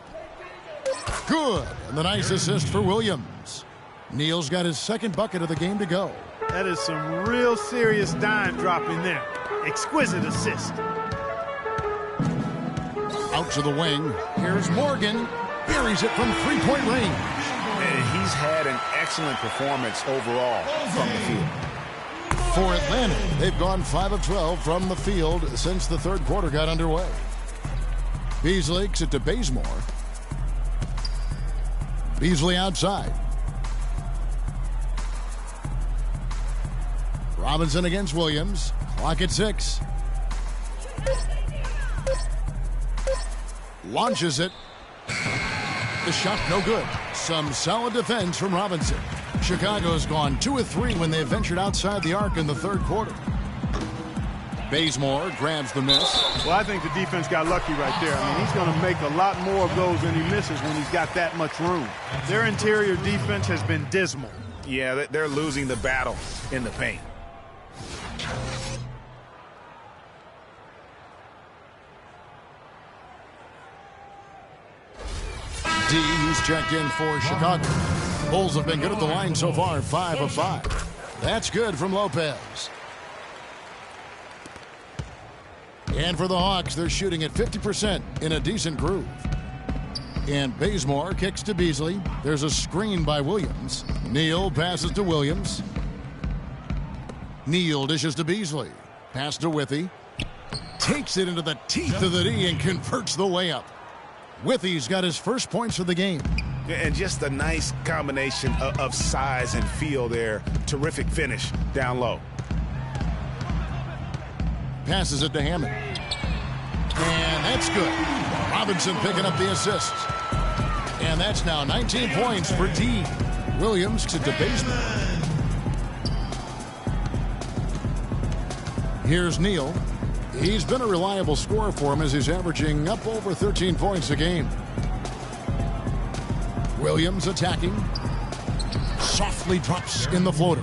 Speaker 4: Good. And the nice assist for Williams. Neal's got his 2nd bucket of the game to go.
Speaker 6: That is some real serious dime dropping there. Exquisite assist.
Speaker 4: Out to the wing. Here's Morgan. Buries it from three-point range.
Speaker 5: And he's had an excellent performance overall from the field.
Speaker 4: For Atlanta, they've gone 5 of 12 from the field since the 3rd quarter got underway. Beasley kicks it to Bazemore. Beasley outside. Robinson against Williams. Clock at 6. Launches it. The shot no good. Some solid defense from Robinson. Chicago's gone 2 of 3 when they ventured outside the arc in the 3rd quarter. Bazemore grabs the miss.
Speaker 6: Well, I think the defense got lucky right there. I mean, he's going to make a lot more of those than he misses when he's got that much room. Their interior defense has been dismal.
Speaker 5: Yeah, they're losing the battle in the paint.
Speaker 4: D, who's checked in for Chicago. Bulls have been good at the line so far, 5 of 5. That's good from Lopez. And for the Hawks, they're shooting at 50% in a decent groove. And Bazemore kicks to Beasley. There's a screen by Williams. Neal passes to Williams. Neal dishes to Beasley. Pass to Withy. Takes it into the teeth of the D and converts the layup. Withy's got his first points of the game.
Speaker 5: And just a nice combination of size and feel there. Terrific finish down low.
Speaker 4: Passes it to Hammond. And that's good. Robinson picking up the assist. And that's now 19 points for D. Williams to Bazemore. Here's Neal. He's been a reliable scorer for him as he's averaging up over 13 points a game. Williams attacking. Softly drops in the floater.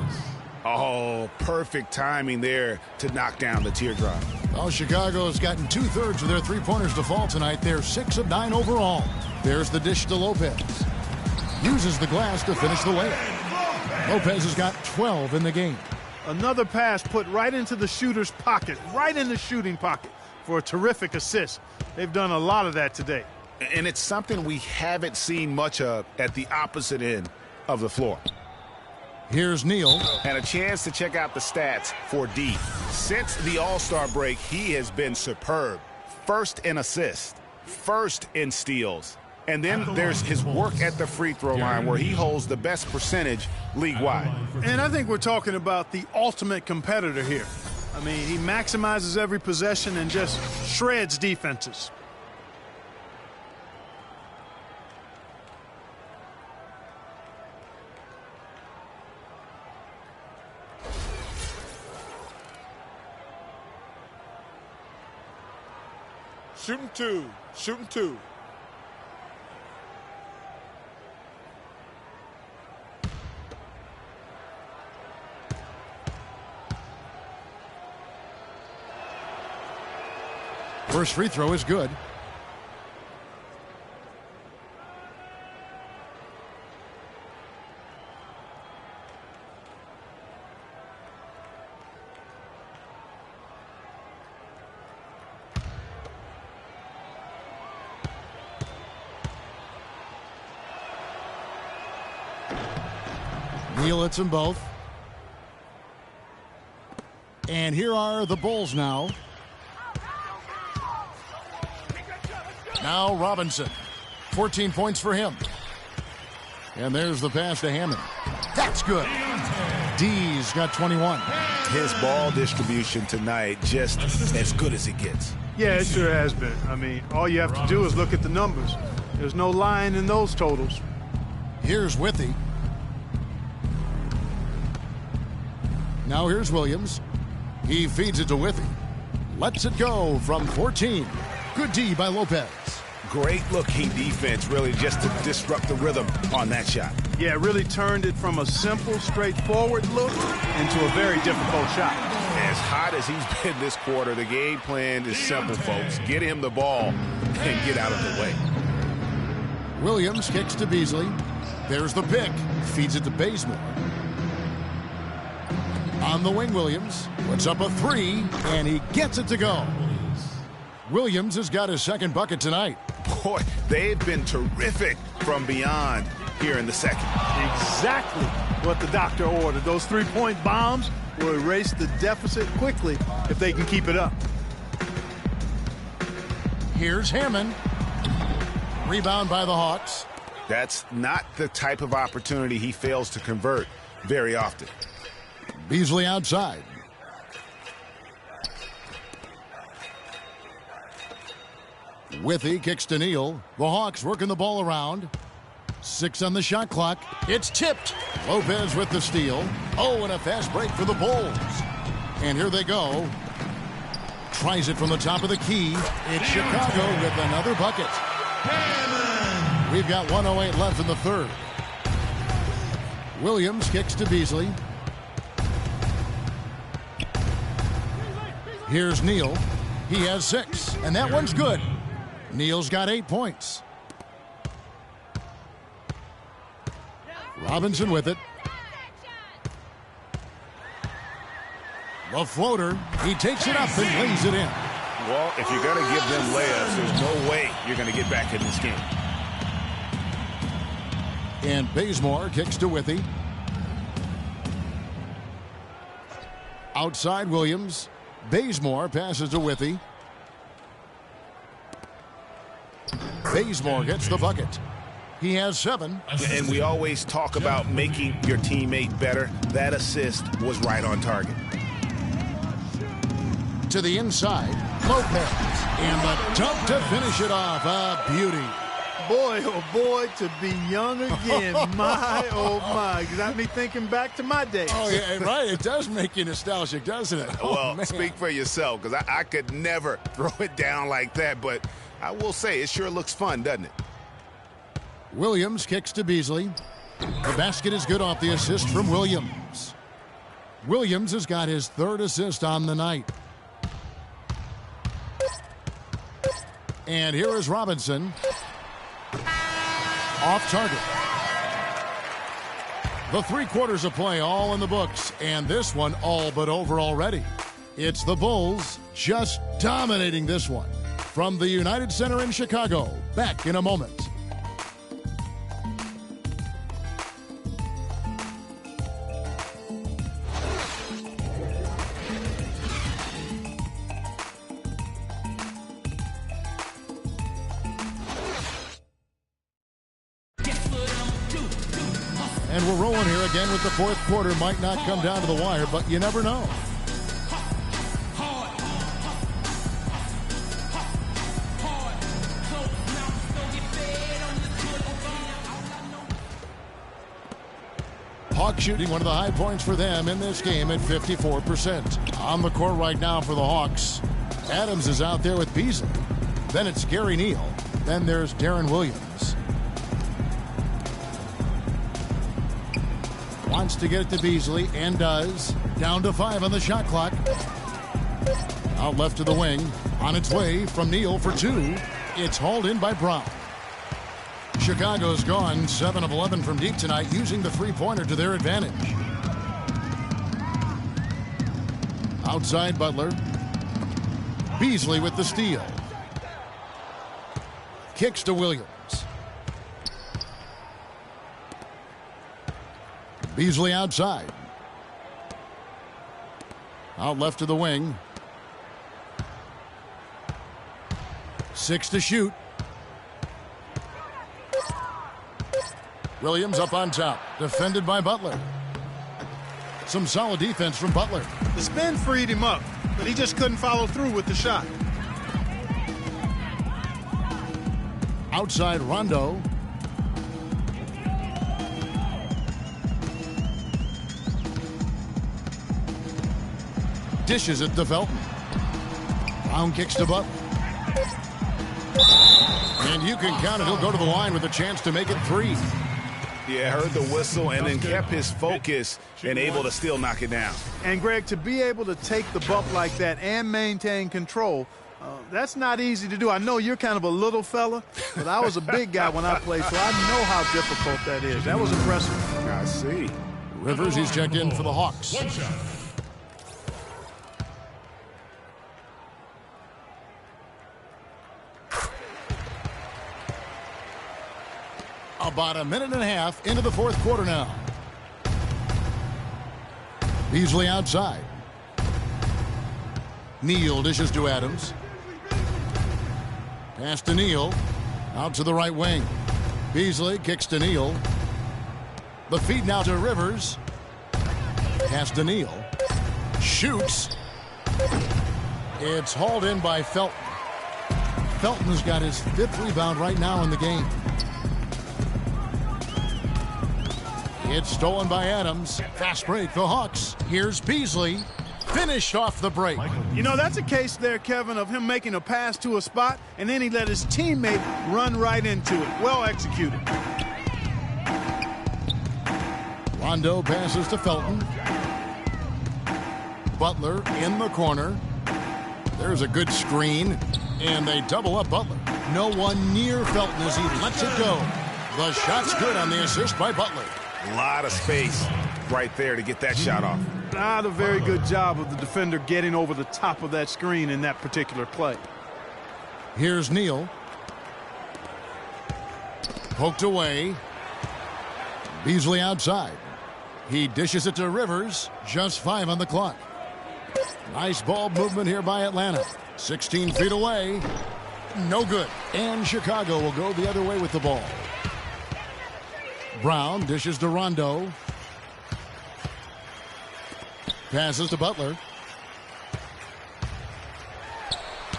Speaker 5: Oh, perfect timing there to knock down the teardrop.
Speaker 4: Well, Chicago's gotten 2/3 of their three-pointers to fall tonight. They're 6 of 9 overall. There's the dish to Lopez. Uses the glass to finish the layup. Lopez has got 12 in the game.
Speaker 6: Another pass put right into the shooter's pocket, right in the shooting pocket for a terrific assist. They've done a lot of that today.
Speaker 5: And it's something we haven't seen much of at the opposite end of the floor.
Speaker 4: Here's Neal.
Speaker 5: And a chance to check out the stats for D. Since the All-Star break, he has been superb. First in assists, first in steals. And then there's his work at the free throw line where he holds the best percentage league-wide.
Speaker 6: And I think we're talking about the ultimate competitor here. I mean, he maximizes every possession and just shreds defenses.
Speaker 2: Shooting two. Shooting two.
Speaker 4: First free throw is good. Neal hits them both. And here are the Bulls now. Now Robinson. 14 points for him. And there's the pass to Hammond. That's good. D's got 21.
Speaker 5: His ball distribution tonight just as good as it gets.
Speaker 6: Yeah, it sure has been. I mean, all you have to do is look at the numbers. There's no lying in those totals.
Speaker 4: Here's Withy. Now here's Williams. He feeds it to Withy. Lets it go from 14. Good D by Lopez.
Speaker 5: Great looking defense, really, just to disrupt the rhythm on that shot.
Speaker 6: Yeah, really turned it from a simple, straightforward look into a very difficult shot.
Speaker 5: As hot as he's been this quarter, the game plan is simple, folks. Get him the ball and get out of the way.
Speaker 4: Williams kicks to Beasley. There's the pick. Feeds it to Bazemore. On the wing, Williams puts up a three, and he gets it to go. Williams has got his second bucket tonight.
Speaker 5: Boy, they've been terrific from beyond here in the second.
Speaker 6: Exactly what the doctor ordered. Those three-point bombs will erase the deficit quickly if they can keep it up.
Speaker 4: Here's Hammond. Rebound by the Hawks.
Speaker 5: That's not the type of opportunity he fails to convert very often.
Speaker 4: Beasley outside. Withy kicks to Neal. The Hawks working the ball around. 6 on the shot clock. It's tipped. Lopez with the steal. Oh, and a fast break for the Bulls. And here they go. Tries it from the top of the key. It's Chicago with another bucket. We've got 1:08 left in the third. Williams kicks to Beasley. Here's Neal. He has 6, and that one's good. Neal's got 8 points. Robinson with it. The floater. He takes it up and lays it in.
Speaker 5: Well, if you're going to give them layups, there's no way you're going to get back in this game.
Speaker 4: And Bazemore kicks to Withy. Outside Williams. Bazemore passes to Withy. Bazemore gets the bucket. He has 7.
Speaker 5: And we always talk about making your teammate better. That assist was right on target.
Speaker 4: To the inside, Lopez. And the dunk to finish it off. A beauty.
Speaker 6: Boy, oh boy, to be young again. My, oh my. Got me thinking back to my days.
Speaker 4: Oh, yeah, right. It does make you nostalgic, doesn't it?
Speaker 5: Well,
Speaker 4: man.
Speaker 5: Speak for yourself, because I could never throw it down like that. But I will say, it sure looks fun, doesn't it?
Speaker 4: Williams kicks to Beasley. The basket is good off the assist from Williams. Williams has got his 3rd assist on the night. And here is Robinson. Off target. The 3 quarters of play all in the books, and this one all but over already. It's the Bulls just dominating this one. from the United Center in Chicago. Back in a moment. And we're rolling here again with the fourth quarter. Might not come down to the wire, but you never know. Hawks shooting one of the high points for them in this game at 54%. On the court right now for the Hawks, Adams is out there with Beasley. Then it's Gary Neal. Then there's Darren Williams. Wants to get it to Beasley and does. Down to 5 on the shot clock. Out left to the wing. On its way from Neal for 2. It's hauled in by Brown. Chicago's gone 7 of 11 from deep tonight, using the three-pointer to their advantage. Outside Butler. Beasley with the steal. Kicks to Williams. Beasley outside. Out left to the wing. 6 to shoot. Williams up on top. Defended by Butler. Some solid defense from Butler.
Speaker 6: The spin freed him up, but he just couldn't follow through with the shot.
Speaker 4: Outside Rondo. Dishes it to Felton. Brown kicks to Butler. And you can count it. He'll go to the line with a chance to make it 3.
Speaker 5: Yeah, heard the whistle and then kept his focus and able to still knock it down.
Speaker 6: And, Greg, to be able to take the bump like that and maintain control, that's not easy to do. I know you're kind of a little fella, but I was a big guy when I played, so I know how difficult that is. That was impressive.
Speaker 5: I see.
Speaker 4: Rivers, he's checked in for the Hawks.
Speaker 8: One shot.
Speaker 4: About a minute and a half into the fourth quarter now. Beasley outside. Neal dishes to Adams. Pass to Neal. Out to the right wing. Beasley kicks to Neal. The feed now to Rivers. Pass to Neal. Shoots. It's hauled in by Felton. Felton's got his 5th rebound right now in the game. It's stolen by Adams. Fast break, the Hawks. Here's Beasley. Finished off the break.
Speaker 6: You know, that's a case there, Kevin, of him making a pass to a spot, and then he let his teammate run right into it. Well executed.
Speaker 4: Rondo passes to Felton. Butler in the corner. There's a good screen, and they double up Butler. No one near Felton as he lets it go. The shot's good on the assist by Butler.
Speaker 5: A lot of space right there to get that shot off.
Speaker 6: Not a very good job of the defender getting over the top of that screen in that particular play.
Speaker 4: Here's Neal. Poked away. Beasley outside. He dishes it to Rivers. Just 5 on the clock. Nice ball movement here by Atlanta. 16 feet away. No good. And Chicago will go the other way with the ball. Brown dishes to Rondo. Passes to Butler.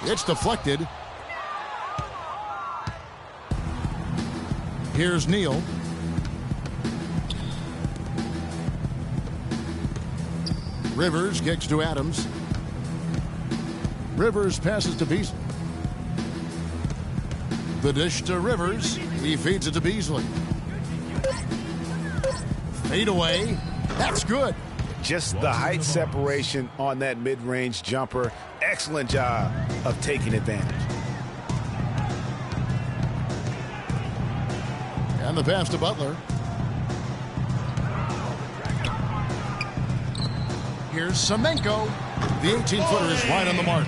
Speaker 4: It's deflected. Here's Neal. Rivers kicks to Adams. Rivers passes to Beasley. The dish to Rivers. He feeds it to Beasley. Fade away. That's good.
Speaker 5: Just the height separation on that mid-range jumper. Excellent job of taking advantage.
Speaker 4: And the pass to Butler. Here's Semenko. The 18-footer is right on the mark.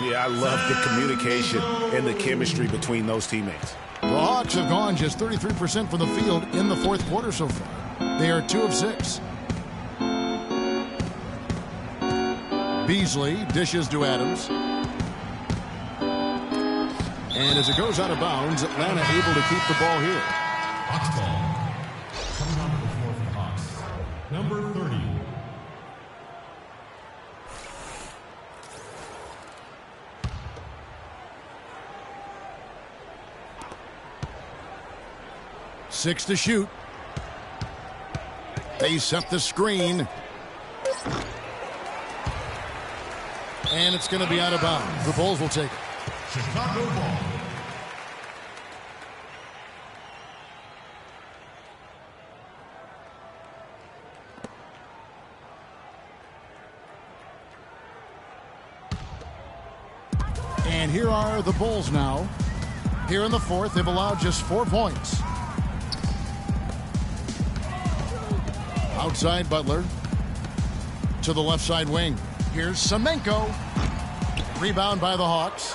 Speaker 5: Yeah, I love the communication and the chemistry between those teammates.
Speaker 4: The Hawks have gone just 33% from the field in the fourth quarter so far. They are 2 of 6. Beasley dishes to Adams. And as it goes out of bounds, Atlanta able to keep the ball here.
Speaker 8: Hawks ball. Coming onto the floor for the Hawks. Number 30.
Speaker 4: Six to shoot. They set the screen. And it's going to be out of bounds. The Bulls will take it.
Speaker 8: Chicago ball.
Speaker 4: And here are the Bulls now. Here in the fourth, they've allowed just 4 points. Outside Butler. To the left side wing. Here's Semenko. Rebound by the Hawks.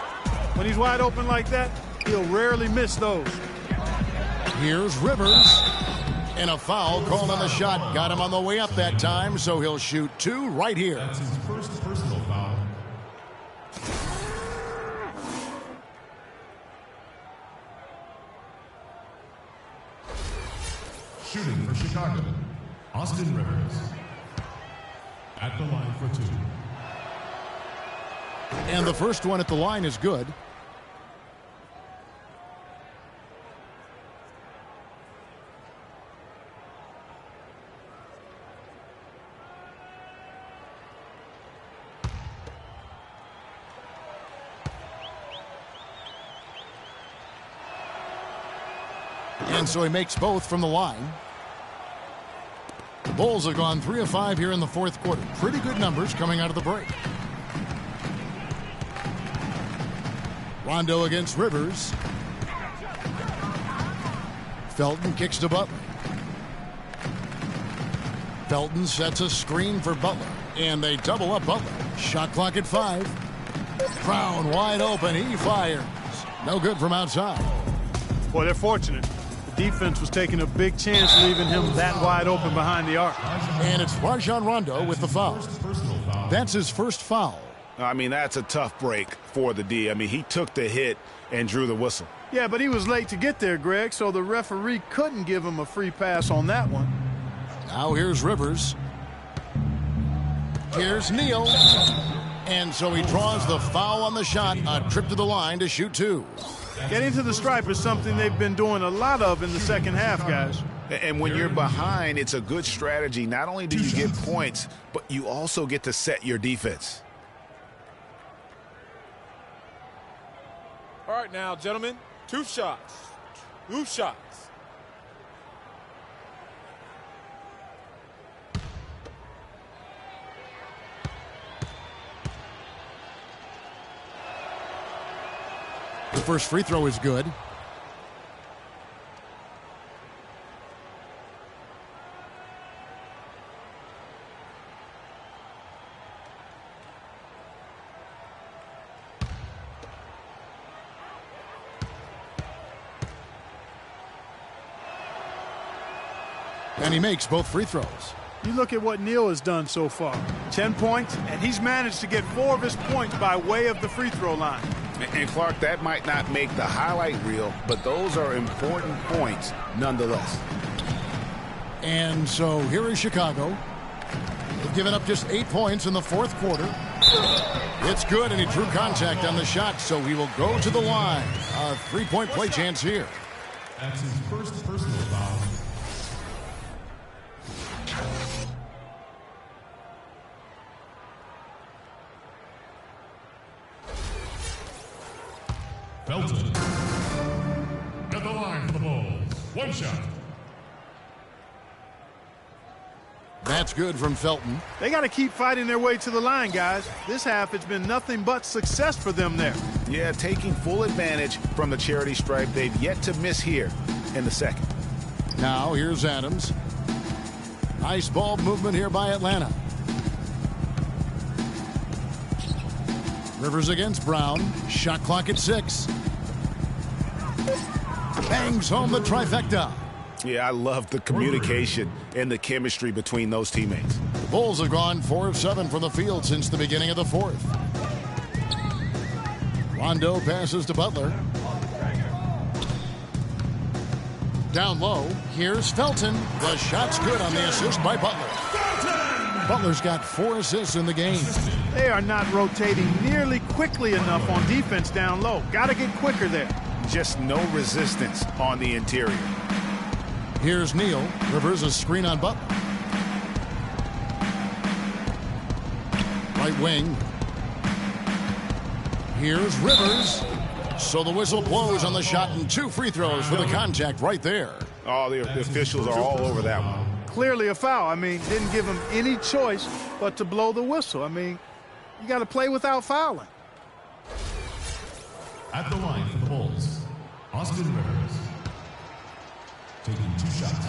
Speaker 6: When he's wide open like that, he'll rarely miss those.
Speaker 4: Here's Rivers. And a foul called on the shot. Got him on the way up that time, so he'll shoot 2 right here.
Speaker 8: That's his first personal foul. Shooting for Chicago, Austin Rivers. At the line for 2.
Speaker 4: And the first one at the line is good. And so he makes both from the line. The Bulls have gone 3 of 5 here in the fourth quarter. Pretty good numbers coming out of the break. Rondo against Rivers. Felton kicks to Butler. Felton sets a screen for Butler. And they double up Butler. Shot clock at 5. Brown wide open. He fires. No good from outside.
Speaker 6: Boy, they're fortunate. The defense was taking a big chance leaving him that wide open behind the arc.
Speaker 4: And it's Rajon Rondo with the foul. That's his first foul.
Speaker 5: I mean, that's a tough break for the D. I mean, he took the hit and drew the whistle.
Speaker 6: Yeah, but he was late to get there, Greg, so the referee couldn't give him a free pass on that one.
Speaker 4: Now here's Rivers. Here's Neal. And so he draws the foul on the shot. A trip to the line to shoot 2.
Speaker 6: Getting to the stripe is something they've been doing a lot of in the second half, guys.
Speaker 5: And when you're behind, it's a good strategy. Not only do you get points, but you also get to set your defense.
Speaker 10: All right now, gentlemen, 2 shots. 2 shots.
Speaker 4: The first free throw is good. And he makes both free throws.
Speaker 6: You look at what Neal has done so far. 10 points, and he's managed to get 4 of his points by way of the free throw line.
Speaker 5: And Clark, that might not make the highlight reel, but those are important points nonetheless.
Speaker 4: And so here is Chicago. They've given up just 8 points in the fourth quarter. It's good, and he drew contact on the shot, so he will go to the line. A 3-point play chance here.
Speaker 8: That's his first personal foul. Felton. At the line for the Bulls. 1 shot.
Speaker 4: That's good from Felton.
Speaker 6: They got to keep fighting their way to the line, guys. This half, it's been nothing but success for them there.
Speaker 5: Yeah, taking full advantage from the charity stripe. They've yet to miss here in the second.
Speaker 4: Now here's Adams. Nice ball movement here by Atlanta. Rivers against Brown. Shot clock at 6. Bangs home the trifecta.
Speaker 5: Yeah, I love the communication and the chemistry between those teammates.
Speaker 4: The Bulls have gone 4 of 7 from the field since the beginning of the 4th. Rondo passes to Butler. Down low, here's Felton. The shot's good on the assist by Butler. Butler's got 4 assists in the game.
Speaker 6: They are not rotating nearly quickly enough on defense down low. Got to get quicker there.
Speaker 5: Just no resistance on the interior.
Speaker 4: Here's Neal. Rivers a screen on Butler. Right wing. Here's Rivers. So the whistle blows on the shot and 2 free throws for the contact right there.
Speaker 5: Oh, the officials are all over that one.
Speaker 6: Clearly a foul. I mean, didn't give him any choice but to blow the whistle. I mean, you got to play without fouling.
Speaker 8: At the line for the Bulls, Austin Rivers. Taking 2 shots.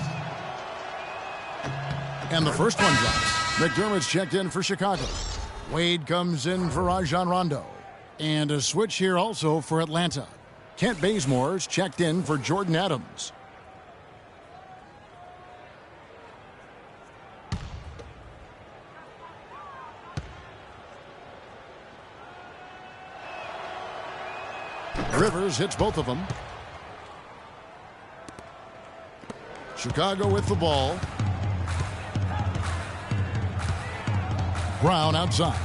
Speaker 4: And the first one drops. McDermott's checked in for Chicago. Wade comes in for Rajon Rondo. And a switch here also for Atlanta. Kent Bazemore's checked in for Jordan Adams. Rivers hits both of them. Chicago with the ball. Brown outside.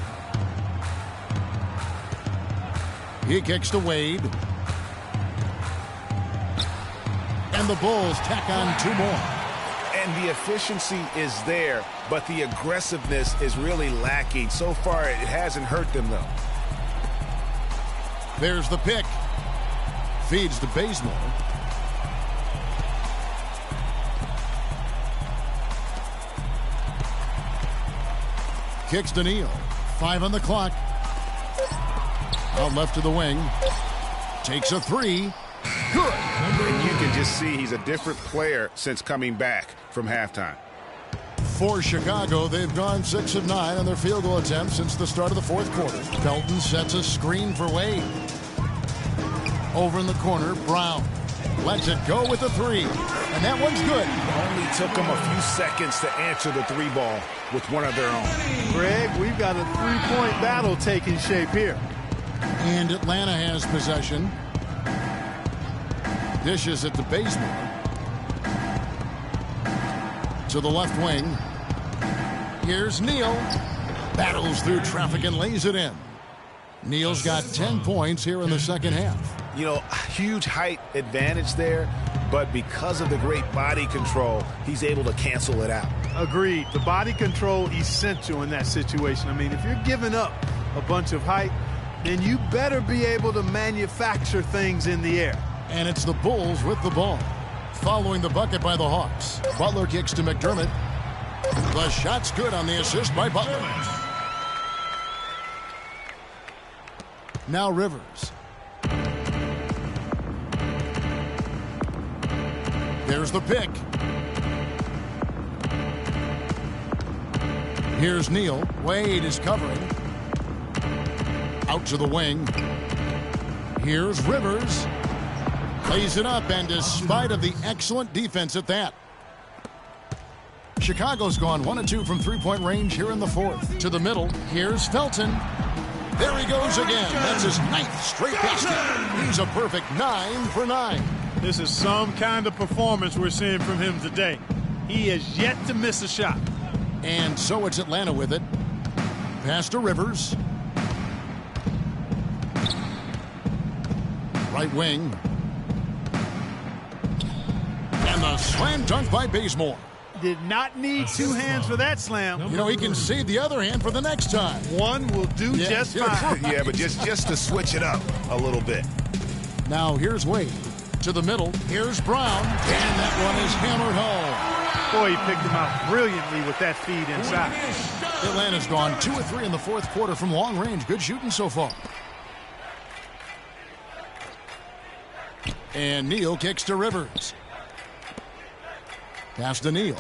Speaker 4: He kicks to Wade. And the Bulls tack on 2 more.
Speaker 5: And the efficiency is there, but the aggressiveness is really lacking. So far, it hasn't hurt them, though.
Speaker 4: There's the pick. Feeds to Bazemore. Kicks to Neal. 5 on the clock. Out left to the wing. Takes a 3. Good.
Speaker 5: And you can just see he's a different player since coming back from halftime.
Speaker 4: For Chicago, they've gone 6 of 9 on their field goal attempts since the start of the 4th quarter. Felton sets a screen for Wade. Over in the corner, Brown lets it go with the 3. And that one's good.
Speaker 5: Only took them a few seconds to answer the 3 ball with one of their own.
Speaker 6: Greg, we've got a 3-point battle taking shape here.
Speaker 4: And Atlanta has possession. Dishes it to Bazemore. To the left wing. Here's Neal. Battles through traffic and lays it in. Neal's got 10 points here in the second half.
Speaker 5: You know, huge height advantage there, but because of the great body control, he's able to cancel it out.
Speaker 6: Agreed. The body control essential in that situation. I mean, if you're giving up a bunch of height, then you better be able to manufacture things in the air.
Speaker 4: And it's the Bulls with the ball. Following the bucket by the Hawks. Butler kicks to McDermott. The shot's good on the assist by Butler. Now Rivers. There's the pick. Here's Neal. Wade is covering. Out to the wing. Here's Rivers. Plays it up, and despite of the excellent defense at that, Chicago's gone 1 of 2 from 3-point range here in the 4th. To the middle, here's Felton. There he goes again. That's his 9th straight basket. He's a perfect 9 for 9.
Speaker 6: This is some kind of performance we're seeing from him today. He has yet to miss a shot.
Speaker 4: And so it's Atlanta with it. Pass to Rivers. Right wing. And the slam dunk by Bazemore.
Speaker 6: Did not need 2 hands for that slam.
Speaker 4: You know, he can save the other hand for the next time.
Speaker 6: One will do just fine.
Speaker 5: Yeah, but just to switch it up a little bit.
Speaker 4: Now here's Wade. To the middle. Here's Brown. And that one is hammered home.
Speaker 6: Boy, he picked him out brilliantly with that feed inside.
Speaker 4: Atlanta's gone 2 of 3 in the 4th quarter from long range. Good shooting so far. And Neal kicks to Rivers. Pass to Neal.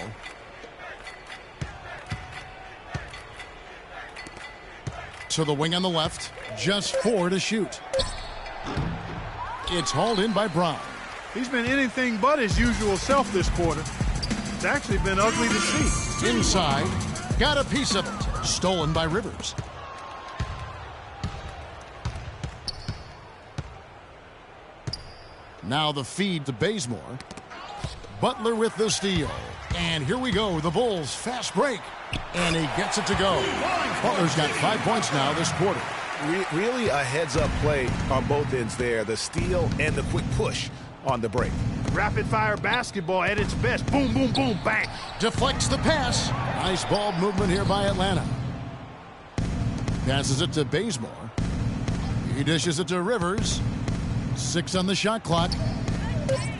Speaker 4: To the wing on the left. Just 4 to shoot. It's hauled in by Brown.
Speaker 6: He's been anything but his usual self this quarter. It's actually been ugly to see.
Speaker 4: Inside. Got a piece of it. Stolen by Rivers. Now the feed to Bazemore. Butler with the steal. And here we go. The Bulls fast break. And he gets it to go. Butler's got 5 points now this quarter.
Speaker 5: Really a heads-up play on both ends there. The steal and the quick push on the break.
Speaker 6: Rapid-fire basketball at its best. Boom, boom, boom, bang.
Speaker 4: Deflects the pass. Nice ball movement here by Atlanta. Passes it to Bazemore. He dishes it to Rivers. 6 on the shot clock.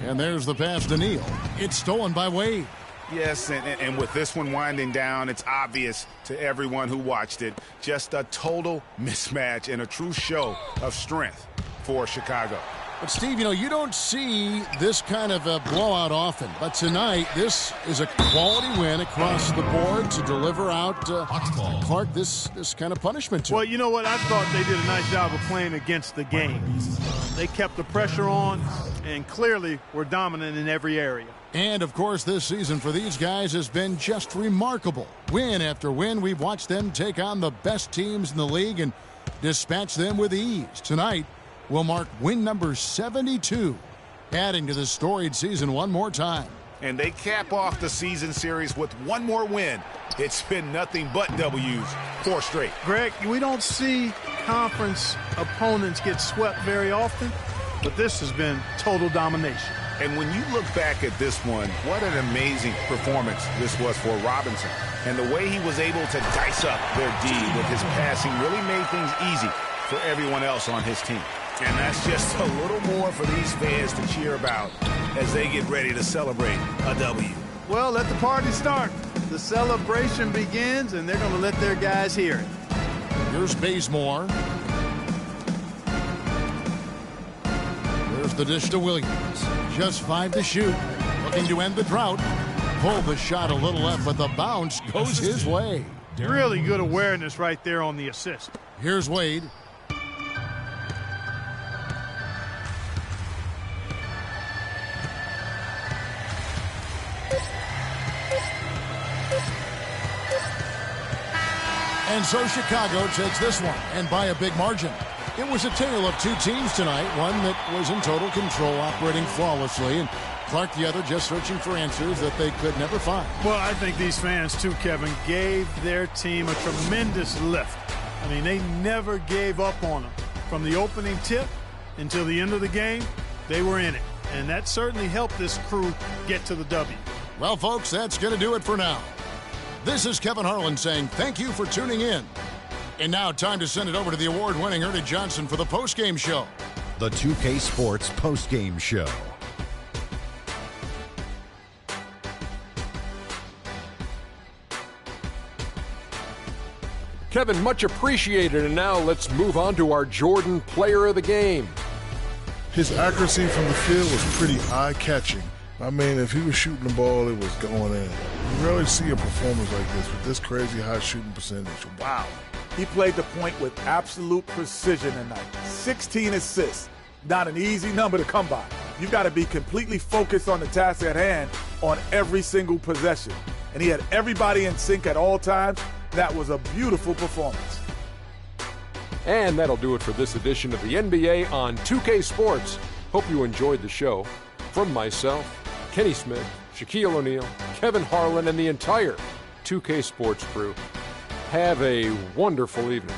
Speaker 4: And there's the pass to Neal. It's stolen by Wade.
Speaker 5: Yes, and with this one winding down, it's obvious to everyone who watched it. Just a total mismatch and a true show of strength for Chicago.
Speaker 4: But, Steve, you don't see this kind of a blowout often. But tonight, this is a quality win across the board to deliver out Clark this kind of punishment to him.
Speaker 6: Well, you know what? I thought they did a nice job of playing against the game. They kept the pressure on and clearly were dominant in every area.
Speaker 4: And, of course, this season for these guys has been just remarkable. Win after win, we've watched them take on the best teams in the league and dispatch them with ease. Tonight will mark win number 72, adding to the storied season one more time.
Speaker 5: And they cap off the season series with one more win. It's been nothing but W's, 4 straight.
Speaker 6: Greg, we don't see conference opponents get swept very often, but this has been total domination.
Speaker 5: And when you look back at this one, what an amazing performance this was for Robinson. And the way he was able to dice up their D with his passing really made things easy for everyone else on his team. And that's just a little more for these fans to cheer about as they get ready to celebrate a W.
Speaker 6: Well, let the party start. The celebration begins, and they're going to let their guys hear it.
Speaker 4: Here's Bazemore. There's the dish to Williams. Just 5 to shoot. Looking to end the drought. Pulled the shot a little left, but the bounce goes his way.
Speaker 6: Really good awareness right there on the assist.
Speaker 4: Here's Wade. And so Chicago takes this one, and by a big margin. It was a tale of 2 teams tonight, one that was in total control, operating flawlessly, and Clark the other just searching for answers that they could never find.
Speaker 6: Well, I think these fans, too, Kevin, gave their team a tremendous lift. I mean, they never gave up on them. From the opening tip until the end of the game, they were in it. And that certainly helped this crew get to the W.
Speaker 4: Well, folks, that's going to do it for now. This is Kevin Harlan saying thank you for tuning in. And now time to send it over to the award-winning Ernie Johnson for the postgame show.
Speaker 9: The 2K Sports postgame show.
Speaker 3: Kevin, much appreciated. And now let's move on to our Jordan Player of the Game.
Speaker 1: His accuracy from the field was pretty eye-catching. I mean, if he was shooting the ball, it was going in. You rarely see a performance like this with this crazy high shooting percentage. Wow.
Speaker 2: He played the point with absolute precision tonight. 16 assists. Not an easy number to come by. You've got to be completely focused on the task at hand on every single possession. And he had everybody in sync at all times. That was a beautiful performance.
Speaker 3: And that'll do it for this edition of the NBA on 2K Sports. Hope you enjoyed the show. From myself, Kenny Smith, Shaquille O'Neal, Kevin Harlan, and the entire 2K Sports crew, have a wonderful evening.